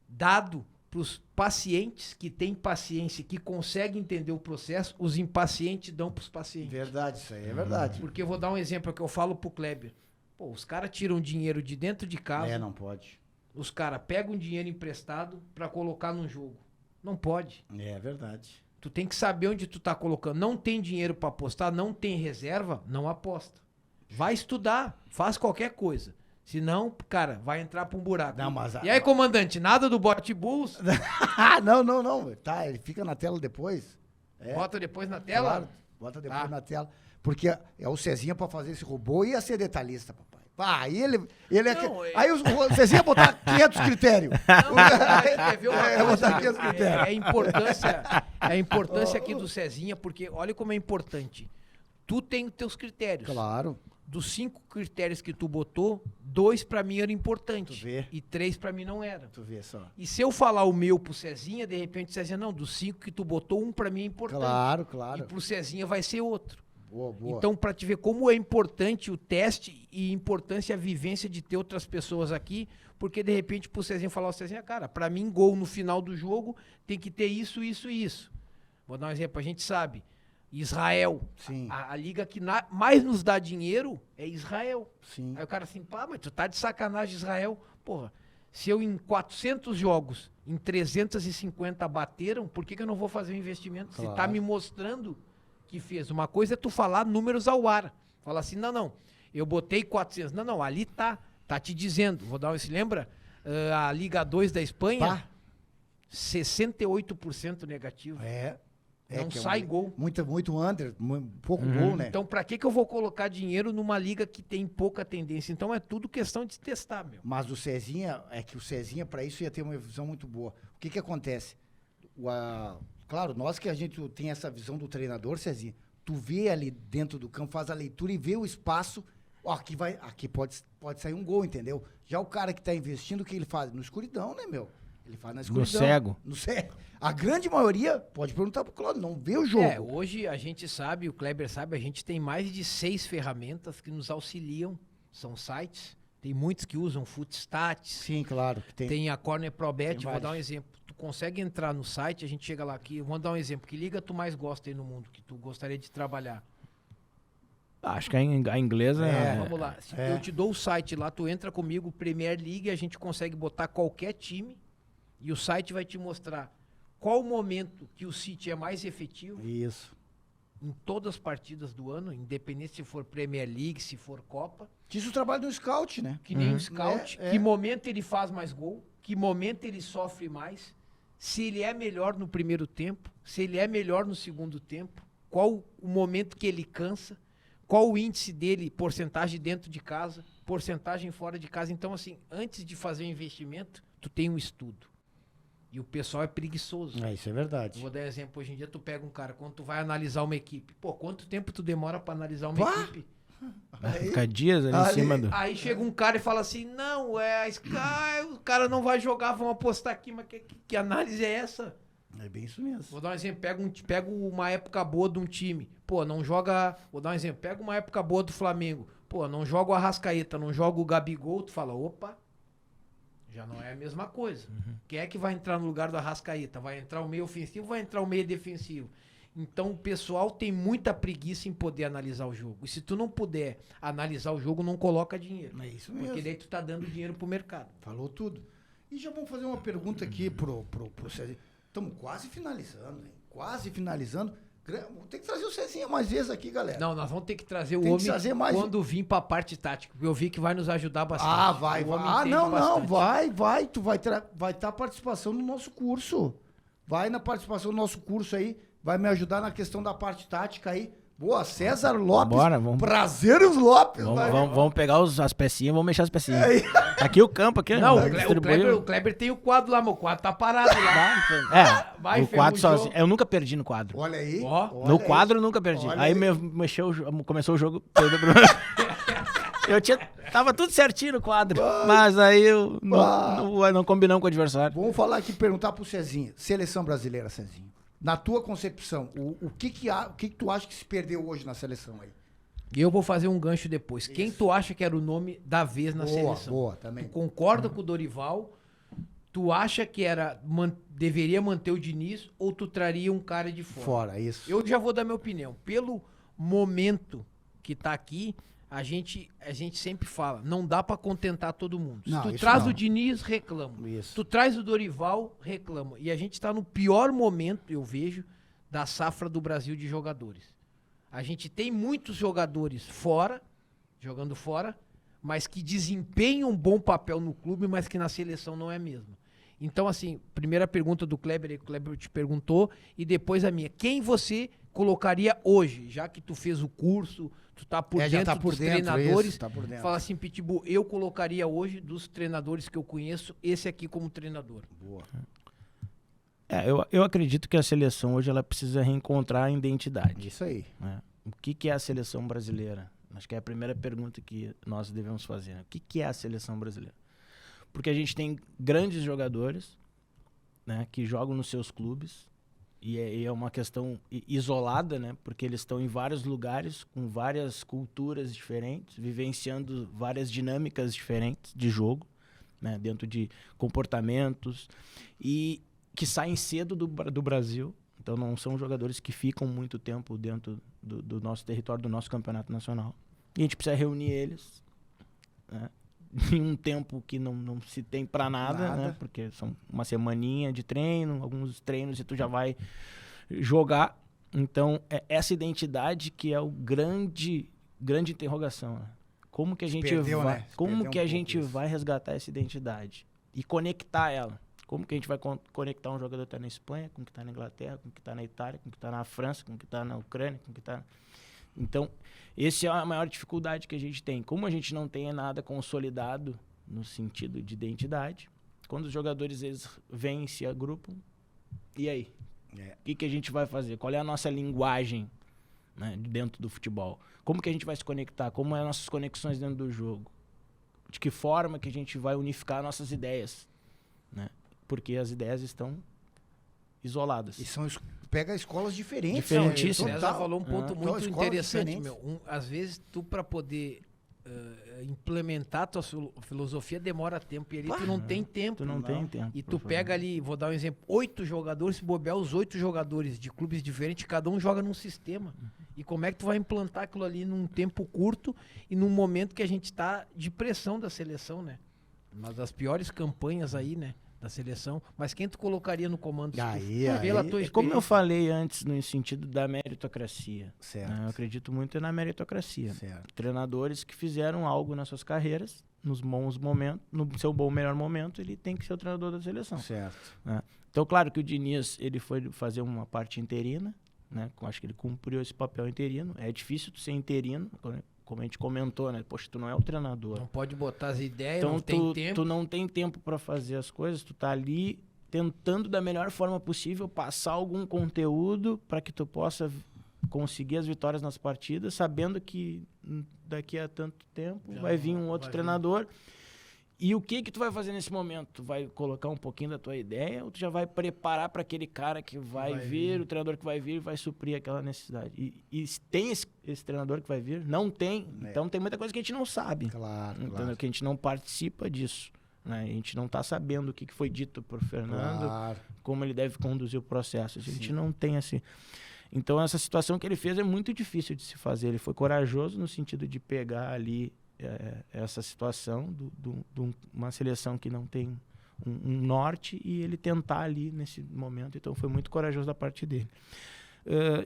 dado para os pacientes que têm paciência, que conseguem entender o processo, os impacientes dão para os pacientes. Verdade, isso aí é verdade. Porque eu vou dar um exemplo que eu falo pro Kleber. Pô, os caras tiram dinheiro de dentro de casa. Não pode. Os caras pegam dinheiro emprestado para colocar num jogo. Não pode. É verdade. Tu tem que saber onde tu tá colocando. Não tem dinheiro para apostar, não tem reserva, não aposta. Vai estudar, faz qualquer coisa. Senão, cara, vai entrar pra um buraco. Não, mas E aí, comandante, nada do Bot Bulls? não. Tá, ele fica na tela depois. Bota depois na tela? Claro, bota depois na tela. Porque é o Cezinha pra fazer esse robô ia ser detalhista, papai. Aí ele Não, aí o Cezinha ia botar 500 critérios. Quer ver uma coisa? A importância aqui do Cezinha, porque olha como é importante. Tu tem os teus critérios. Claro. Dos 5 critérios que tu botou, 2 pra mim eram importantes. Tu vê. E 3 pra mim não eram. Tu vê só. E se eu falar o meu pro Cezinha, de repente o Cezinha, não, dos 5 que tu botou, 1 pra mim é importante. Claro. E pro Cezinha vai ser outro. Boa. Então, pra te ver como é importante o teste e importância a vivência de ter outras pessoas aqui, porque de repente pro Cezinha falar, o Cezinha, cara, pra mim gol no final do jogo tem que ter isso. Vou dar um exemplo, a gente sabe. Israel. Sim. A liga que mais nos dá dinheiro é Israel. Sim. Aí o cara assim, pá, mas tu tá de sacanagem, Israel. Porra, se eu em 400 jogos, em 350 bateram, por que eu não vou fazer um investimento? Claro. Se tá me mostrando que fez. Uma coisa é tu falar números ao ar. Falar assim, não, eu botei 400. Não, ali tá te dizendo. Vou dar um, se lembra? A Liga 2 da Espanha, 68% negativo. Não sai gol. Muito under, pouco gol, né? Então, pra que eu vou colocar dinheiro numa liga que tem pouca tendência? Então, é tudo questão de testar, meu. Mas o Cezinha, pra isso ia ter uma visão muito boa. O que acontece? Claro, nós que a gente tem essa visão do treinador, Cezinha, tu vê ali dentro do campo, faz a leitura e vê o espaço, aqui pode sair um gol, entendeu? Já o cara que tá investindo, o que ele faz? No escuridão, né, meu? Ele faz na escuridão. No cego. A grande maioria, pode perguntar pro Cláudio, não vê o jogo. Hoje a gente sabe, o Kleber sabe, a gente tem mais de 6 ferramentas que nos auxiliam. São sites. Tem muitos que usam Footstats. Sim, claro. Tem a Corner ProBet, vou dar um exemplo. Tu consegue entrar no site, a gente chega lá aqui, vou dar um exemplo. Que liga tu mais gosta aí no mundo, que tu gostaria de trabalhar? Acho que a inglesa Vamos lá. Eu te dou o site lá, tu entra comigo, Premier League, a gente consegue botar qualquer time e o site vai te mostrar qual o momento que o City é mais efetivo. Isso. Em todas as partidas do ano, independente se for Premier League, se for Copa. Isso o trabalho do scout, né? Que nem o scout. Que momento ele faz mais gol, que momento ele sofre mais, se ele é melhor no primeiro tempo, se ele é melhor no segundo tempo, qual o momento que ele cansa, qual o índice dele, porcentagem dentro de casa, porcentagem fora de casa. Então, assim, antes de fazer o investimento, tu tem um estudo. E o pessoal é preguiçoso. Isso é verdade. Vou dar um exemplo. Hoje em dia tu pega um cara, quando tu vai analisar uma equipe, quanto tempo tu demora pra analisar uma equipe? Fica dias ali em cima do... Aí chega um cara e fala assim, não, a Sky, o cara não vai jogar, vamos apostar aqui, mas que análise é essa? É bem isso mesmo. Vou dar um exemplo, pega uma época boa de um time, não joga, vou dar um exemplo, pega uma época boa do Flamengo, não joga o Arrascaeta, não joga o Gabigol, tu fala, opa, já não é a mesma coisa. Quem é que vai entrar no lugar do Arrascaeta? Vai entrar o meio ofensivo ou vai entrar o meio defensivo? Então o pessoal tem muita preguiça em poder analisar o jogo. E se tu não puder analisar o jogo, não coloca dinheiro. É isso mesmo. Porque daí tu tá dando dinheiro pro mercado. Falou tudo. E já vamos fazer uma pergunta aqui pro Cezinha. Estamos quase finalizando, hein? Quase finalizando. Tem que trazer o Cezinha mais vezes aqui, galera. Não, nós vamos ter que trazer o homem quando vir pra parte tática. Porque eu vi que vai nos ajudar bastante. Vai. Vai. Tu vai estar participação no nosso curso. Vai na participação do nosso curso aí. Vai me ajudar na questão da parte tática aí. Boa, César Lopes. Bora, vamos. Prazeres Lopes. Vamos pegar as pecinhas, vamos mexer as pecinhas. Aqui o campo, aqui. Não, o Kleber tem o quadro lá, meu quadro tá parado lá. O quadro sozinho. Eu nunca perdi no quadro. Olha aí. No quadro eu nunca perdi. Aí começou o jogo. Tava tudo certinho no quadro. Mas aí não combinamos com o adversário. Vamos falar aqui, perguntar pro Cezinha. Seleção brasileira, Cezinha. Na tua concepção, o que tu acha que se perdeu hoje na seleção aí? Eu vou fazer um gancho depois. Isso. Quem tu acha que era o nome da vez na seleção? Boa, também. Tu concorda com o Dorival? Tu acha que deveria manter o Diniz ou tu traria um cara de fora? Fora, isso. Eu já vou dar minha opinião. Pelo momento que tá aqui, a gente sempre fala, não dá pra contentar todo mundo. Se tu traz o Diniz, reclama. Isso. Tu traz o Dorival, reclama. E a gente tá no pior momento, eu vejo, da safra do Brasil de jogadores. A gente tem muitos jogadores fora, jogando fora, mas que desempenham um bom papel no clube, mas que na seleção não é a mesma. Então, assim, primeira pergunta do Kleber, o Kleber te perguntou, e depois a minha. Quem você colocaria hoje, já que tu fez o curso, tu tá por dentro dos treinadores, isso, tá por dentro. Fala assim, Pitbull, eu colocaria hoje, dos treinadores que eu conheço, esse aqui como treinador. Boa. Eu acredito que a seleção hoje ela precisa reencontrar a identidade. Isso aí. Né? O que é a seleção brasileira? Acho que é a primeira pergunta que nós devemos fazer. Né? O que é a seleção brasileira? Porque a gente tem grandes jogadores, né, que jogam nos seus clubes, e é uma questão isolada, né, porque eles estão em vários lugares, com várias culturas diferentes, vivenciando várias dinâmicas diferentes de jogo, né, dentro de comportamentos, e que saem cedo do Brasil. Então não são jogadores que ficam muito tempo dentro do nosso território, do nosso campeonato nacional. E a gente precisa reunir eles, né, em um tempo que não se tem para nada, né? Porque são uma semaninha de treino, alguns treinos e tu já vai jogar. Então, é essa identidade que é o grande interrogação. Né? Como que a gente vai resgatar essa identidade e conectar ela? Como que a gente vai conectar um jogador que está na Espanha, com o que está na Inglaterra, com o que está na Itália, com o que está na França, com o que está na Ucrânia, com o que está... Então, essa é a maior dificuldade que a gente tem. Como a gente não tem nada consolidado no sentido de identidade, quando os jogadores eles vêm e se agrupam, e aí? O que a gente vai fazer? Qual é a nossa linguagem, né, dentro do futebol? Como que a gente vai se conectar? Como é as nossas conexões dentro do jogo? De que forma que a gente vai unificar nossas ideias? Né? Porque as ideias estão isoladas. E pega escolas diferentes. Diferentíssimas. O César falou um ponto muito interessante, meu. Às vezes, tu para poder implementar a tua filosofia demora tempo. E ali tu não tem tempo. E tu pega ali, vou dar um exemplo, 8 jogadores, se bobear os 8 jogadores de clubes diferentes, cada um joga num sistema. E como é que tu vai implantar aquilo ali num tempo curto e num momento que a gente tá de pressão da seleção, né? Uma das piores campanhas aí, né? Da seleção, mas quem tu colocaria no comando? Pela tua experiência? Como eu falei antes, no sentido da meritocracia. Certo. Né? Eu acredito muito na meritocracia. Certo. Treinadores que fizeram algo nas suas carreiras, nos bons momentos, no seu melhor momento, ele tem que ser o treinador da seleção. Certo. Né? Então, claro que o Diniz, ele foi fazer uma parte interina, né? Acho que ele cumpriu esse papel interino. É difícil tu ser interino, como a gente comentou, né? Poxa, tu não é o treinador. Não pode botar as ideias, então, não tem tempo. Tu não tem tempo para fazer as coisas, tu tá ali tentando da melhor forma possível passar algum conteúdo para que tu possa conseguir as vitórias nas partidas, sabendo que daqui a tanto tempo vai vir um outro treinador. E o que tu vai fazer nesse momento? Tu vai colocar um pouquinho da tua ideia ou tu já vai preparar para aquele cara que vai vir, o treinador que vai vir e vai suprir aquela necessidade? E tem esse treinador que vai vir? Não tem. Então tem muita coisa que a gente não sabe. Claro. Que a gente não participa disso. Né? A gente não está sabendo o que foi dito por Fernando, como ele deve conduzir o processo. A gente não tem assim. Então essa situação que ele fez é muito difícil de se fazer. Ele foi corajoso no sentido de pegar ali essa situação de uma seleção que não tem um norte e ele tentar ali nesse momento. Então foi muito corajoso da parte dele.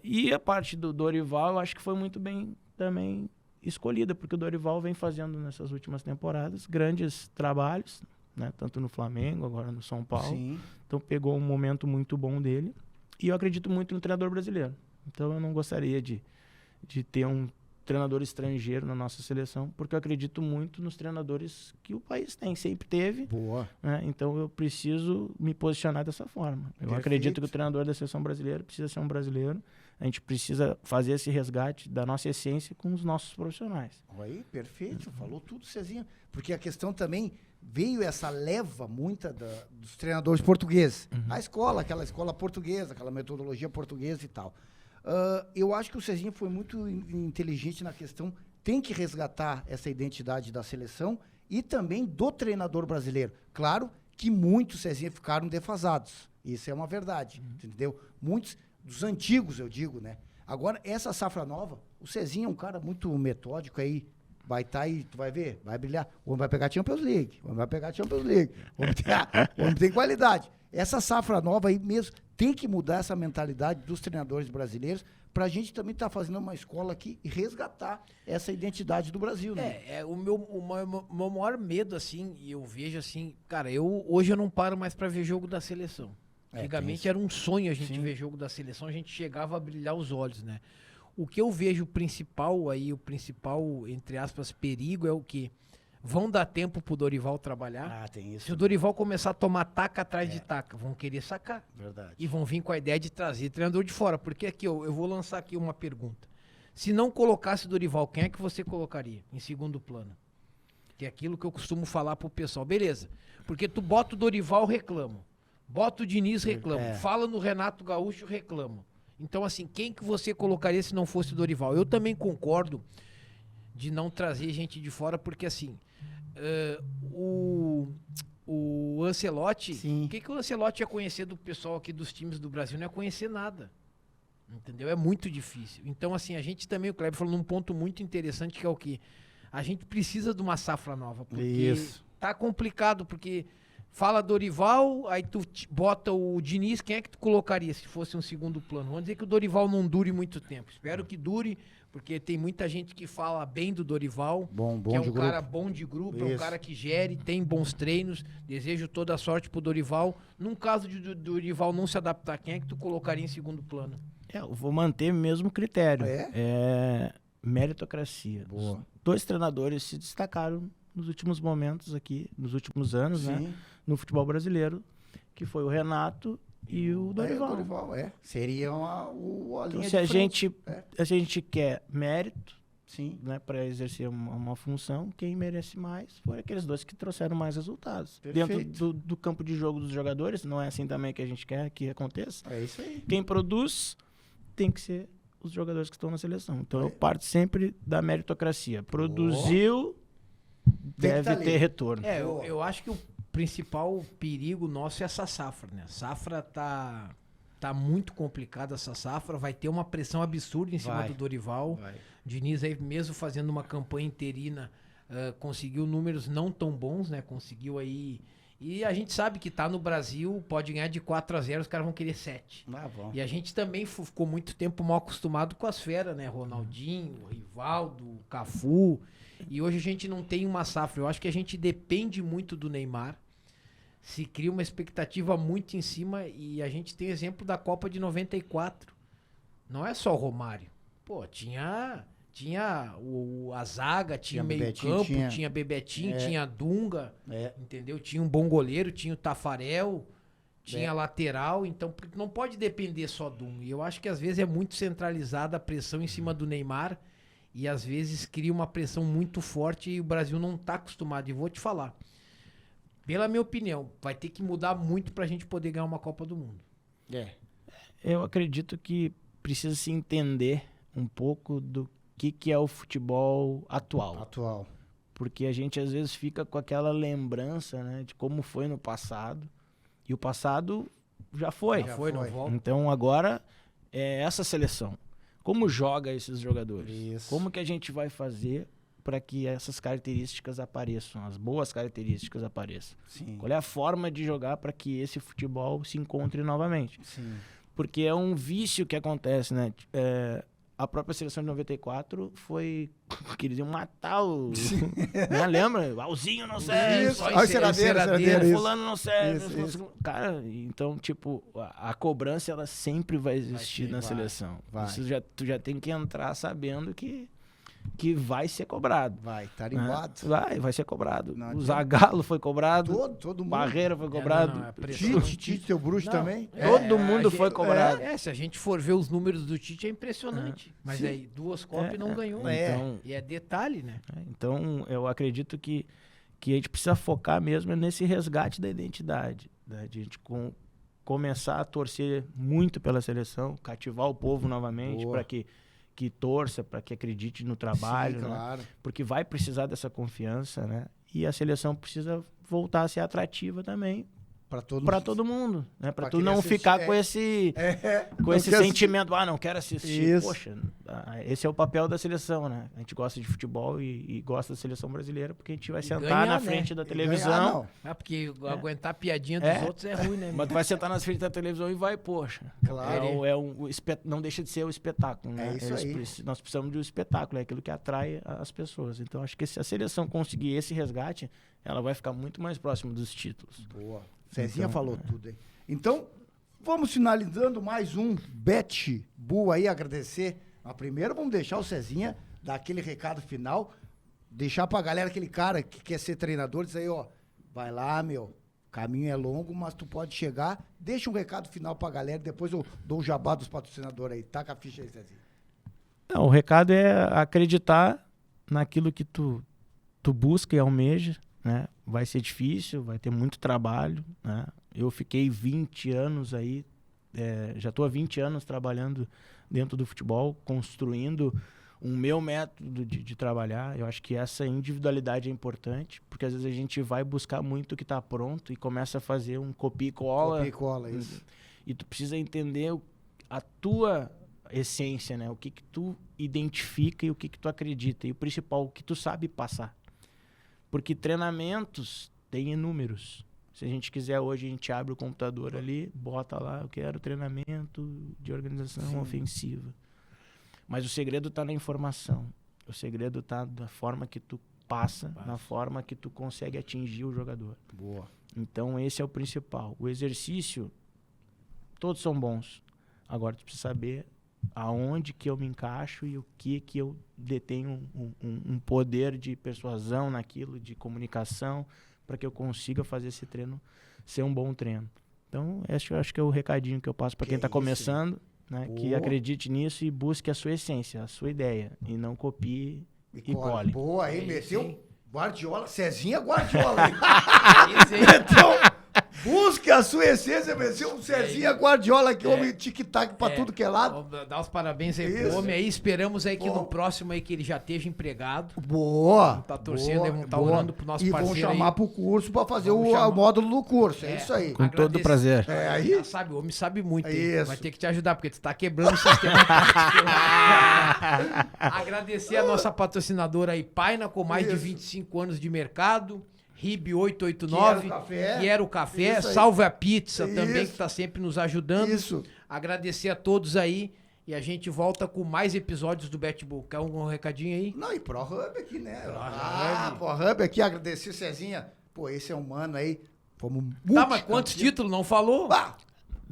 E a parte do Dorival, eu acho que foi muito bem também escolhida, porque o Dorival vem fazendo nessas últimas temporadas grandes trabalhos, né? Tanto no Flamengo, agora no São Paulo. Sim. Então pegou um momento muito bom dele. E eu acredito muito no treinador brasileiro. Então eu não gostaria de ter um treinador estrangeiro na nossa seleção, porque eu acredito muito nos treinadores que o país sempre teve. Boa. Né? Então eu preciso me posicionar dessa forma. Eu acredito que o treinador da seleção brasileira precisa ser um brasileiro. A gente precisa fazer esse resgate da nossa essência com os nossos profissionais. Aí, perfeito. Falou tudo, Cezinha. Porque a questão também veio essa leva muita dos treinadores portugueses. A escola, aquela escola portuguesa, aquela metodologia portuguesa e tal. Eu acho que o Cezinha foi muito inteligente na questão, tem que resgatar essa identidade da seleção e também do treinador brasileiro. Claro que muitos Cezinha ficaram defasados, isso é uma verdade, entendeu? Muitos dos antigos, eu digo, né? Agora, essa safra nova, o Cezinha é um cara muito metódico aí, vai estar aí, tu vai ver, vai brilhar. O homem vai pegar Champions League, o homem tem qualidade. Essa safra nova aí mesmo tem que mudar essa mentalidade dos treinadores brasileiros para a gente também estar fazendo uma escola aqui e resgatar essa identidade do Brasil, né? O meu maior medo, assim, e eu vejo assim, cara, hoje eu não paro mais para ver jogo da seleção. Antigamente era um sonho a gente ver jogo da seleção, a gente chegava a brilhar os olhos, né? O que eu vejo o principal, entre aspas, perigo é o quê? Vão dar tempo pro Dorival trabalhar. Tem isso. Se o Dorival começar a tomar taca atrás de taca, vão querer sacar. Verdade. E vão vir com a ideia de trazer treinador de fora. Porque aqui, eu vou lançar aqui uma pergunta. Se não colocasse o Dorival, quem é que você colocaria em segundo plano? Que é aquilo que eu costumo falar pro pessoal. Beleza. Porque tu bota o Dorival, reclamo. Bota o Diniz, reclamo. Fala no Renato Gaúcho, reclamo. Então, assim, quem que você colocaria se não fosse o Dorival? Eu também concordo de não trazer gente de fora, porque assim, o Ancelotti, o que o Ancelotti ia conhecer do pessoal aqui dos times do Brasil? Não ia conhecer nada, entendeu? É muito difícil. Então, assim, a gente também, o Kleber falou num ponto muito interessante, que é o quê? A gente precisa de uma safra nova, porque tá complicado, porque fala Dorival, aí tu bota o Diniz, quem é que tu colocaria se fosse um segundo plano? Vamos dizer que o Dorival não dure muito tempo. Espero que dure, porque tem muita gente que fala bem do Dorival, bom que é um cara bom de grupo, é um cara que gere, tem bons treinos. Desejo toda a sorte pro Dorival. Num caso de Dorival não se adaptar, quem é que tu colocaria em segundo plano? Eu vou manter o mesmo critério. Meritocracia. Boa. 2 treinadores se destacaram nos últimos momentos aqui, nos últimos anos, né, no futebol brasileiro, que foi o Renato e o Dorival. O Dorival, seria a linha então, se a gente quer mérito, né, para exercer uma função, quem merece mais foram aqueles 2 que trouxeram mais resultados. Perfeito. Dentro do campo de jogo dos jogadores, não é assim também que a gente quer que aconteça. É isso aí. Quem produz tem que ser os jogadores que estão na seleção. Então eu parto sempre da meritocracia. Produziu, deve ter retorno. Eu acho que o principal perigo nosso é essa safra, né? Safra tá muito complicada, essa safra. Vai ter uma pressão absurda em cima do Dorival. Diniz aí, mesmo fazendo uma campanha interina, conseguiu números não tão bons, né? Conseguiu aí... E a gente sabe que tá no Brasil, pode ganhar de 4-0, os caras vão querer 7. E a gente também ficou muito tempo mal acostumado com as feras, né? Ronaldinho, Rivaldo, Cafu. E hoje a gente não tem uma safra. Eu acho que a gente depende muito do Neymar. Se cria uma expectativa muito em cima, e a gente tem exemplo da Copa de 94. Não é só o Romário. Pô, tinha a zaga, tinha meio campo, tinha Bebetinho, tinha Dunga, entendeu? Tinha um bom goleiro, tinha o Tafarel, tinha lateral, então não pode depender só do um. E eu acho que às vezes é muito centralizada a pressão em cima do Neymar, e às vezes cria uma pressão muito forte e o Brasil não tá acostumado. E vou te falar, pela minha opinião, vai ter que mudar muito pra gente poder ganhar uma Copa do Mundo. Eu acredito que precisa se entender um pouco do que é o futebol atual. Porque a gente às vezes fica com aquela lembrança, né, de como foi no passado. E o passado já foi. Não volta. Então agora é essa seleção. Como joga esses jogadores? Isso. Como que a gente vai fazer para que essas características apareçam, as boas características apareçam? Qual é a forma de jogar para que esse futebol se encontre novamente? Porque é um vício que acontece, né? A própria seleção de 94 foi... Queriam matar o... Né? Lembra? Alzinho não serve. Fulano não serve. Cara, então, tipo, a cobrança, ela sempre vai existir na seleção. Tu já tem que entrar sabendo que vai ser cobrado. Tá limbado. Vai ser cobrado. O Zagallo foi cobrado. Todo mundo. Barreira foi cobrado. Tite, seu bruxo também. Todo mundo foi cobrado. Se a gente for ver os números do Tite, é impressionante. Mas aí 2 Copas não ganhou. Então, e é detalhe, né? Então, eu acredito que a gente precisa focar mesmo nesse resgate da identidade. Né? De a gente começar a torcer muito pela seleção, cativar o povo novamente para que torça, para que acredite no trabalho, claro. Né? Porque vai precisar dessa confiança, né? E a seleção precisa voltar a ser atrativa também Pra todo mundo, né? Pra tu não ficar com esse sentimento, não quero assistir. Isso. Poxa, esse é o papel da seleção, né? A gente gosta de futebol e gosta da seleção brasileira porque a gente vai sentar na frente da televisão. Porque aguentar a piadinha dos outros é ruim, né? Mas tu vai sentar na frente da televisão e vai, poxa. Claro. Não deixa de ser o espetáculo, né? É isso aí. Nós precisamos de um espetáculo, é aquilo que atrai as pessoas. Então, acho que se a seleção conseguir esse resgate, ela vai ficar muito mais próxima dos títulos. Boa. Cezinha falou tudo, hein? Então, vamos finalizando mais um Bet Bull aí, agradecer. Mas primeiro vamos deixar o Cezinha dar aquele recado final, deixar pra galera, aquele cara que quer ser treinador, dizer aí, ó, vai lá, meu, caminho é longo, mas tu pode chegar. Deixa um recado final pra galera, depois eu dou o jabá dos patrocinadores aí. Taca a ficha aí, Cezinha. Não, o recado é acreditar naquilo que tu busca e almeja, né? Vai ser difícil, vai ter muito trabalho, né? Eu fiquei 20 anos aí, já estou há 20 anos trabalhando dentro do futebol, construindo um meu método de trabalhar. Eu acho que essa individualidade é importante, porque às vezes a gente vai buscar muito o que está pronto e começa a fazer um copia e cola. Copia e cola, isso. E tu precisa entender a tua essência, né? O que tu identifica e o que tu acredita. E o principal, o que tu sabe passar. Porque treinamentos tem inúmeros. Se a gente quiser hoje, a gente abre o computador ali, bota lá, eu quero treinamento de organização ofensiva. Mas o segredo está na informação. O segredo está na forma que tu passa, na forma que tu consegue atingir o jogador. Boa. Então esse é o principal. O exercício, todos são bons. Agora tu precisa saber aonde que eu me encaixo e o que eu detenho um poder de persuasão naquilo, de comunicação, para que eu consiga fazer esse treino ser um bom treino. Então, acho que é o recadinho que eu passo para quem está começando, né? Que acredite nisso e busque a sua essência, a sua ideia, e não copie e cole. Boa, aí meteu Guardiola, Cezinha Guardiola. Então, busque a sua essência, venceu um Cezinha Guardiola, que homem tic-tac pra tudo que é lado. Vamos dar os parabéns aí pro homem aí. Esperamos aí que no próximo aí que ele já esteja empregado. Boa. Tá torcendo e vão estar orando pro nosso parceiro aí. E vão chamar pro curso pra fazer o módulo do curso. É isso aí. Com todo prazer. Aí. Sabe, o homem sabe muito. Isso. Vai ter que te ajudar, porque tu tá quebrando o sistema tático. Agradecer a nossa patrocinadora aí, Paina, com mais de 25 anos de mercado. RIB 889, Quero Café, Salve a Pizza também, que tá sempre nos ajudando. Isso. Agradecer a todos aí e a gente volta com mais episódios do Bet Bull. Quer um recadinho aí? Não, e Pro Hub aqui, né? Pro Hub aqui, agradecer o Cezinha. Pô, esse é um mano aí. Fomos muito. Tá, mas quantos títulos não falou?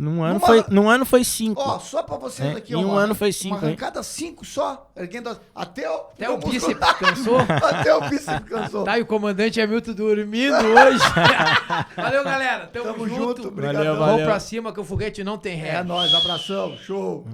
Num ano foi 5. Ó, só pra vocês aqui, ó. Em um ano foi 5. Uma arrancada 5 só. Erguendo até o bíceps cansou. Até o bíceps cansou. Tá, e o comandante Hamilton dormindo hoje. Valeu, galera. Tamo junto. Obrigado. Vamos pra cima que o foguete não tem ré. É nóis, abração. Show.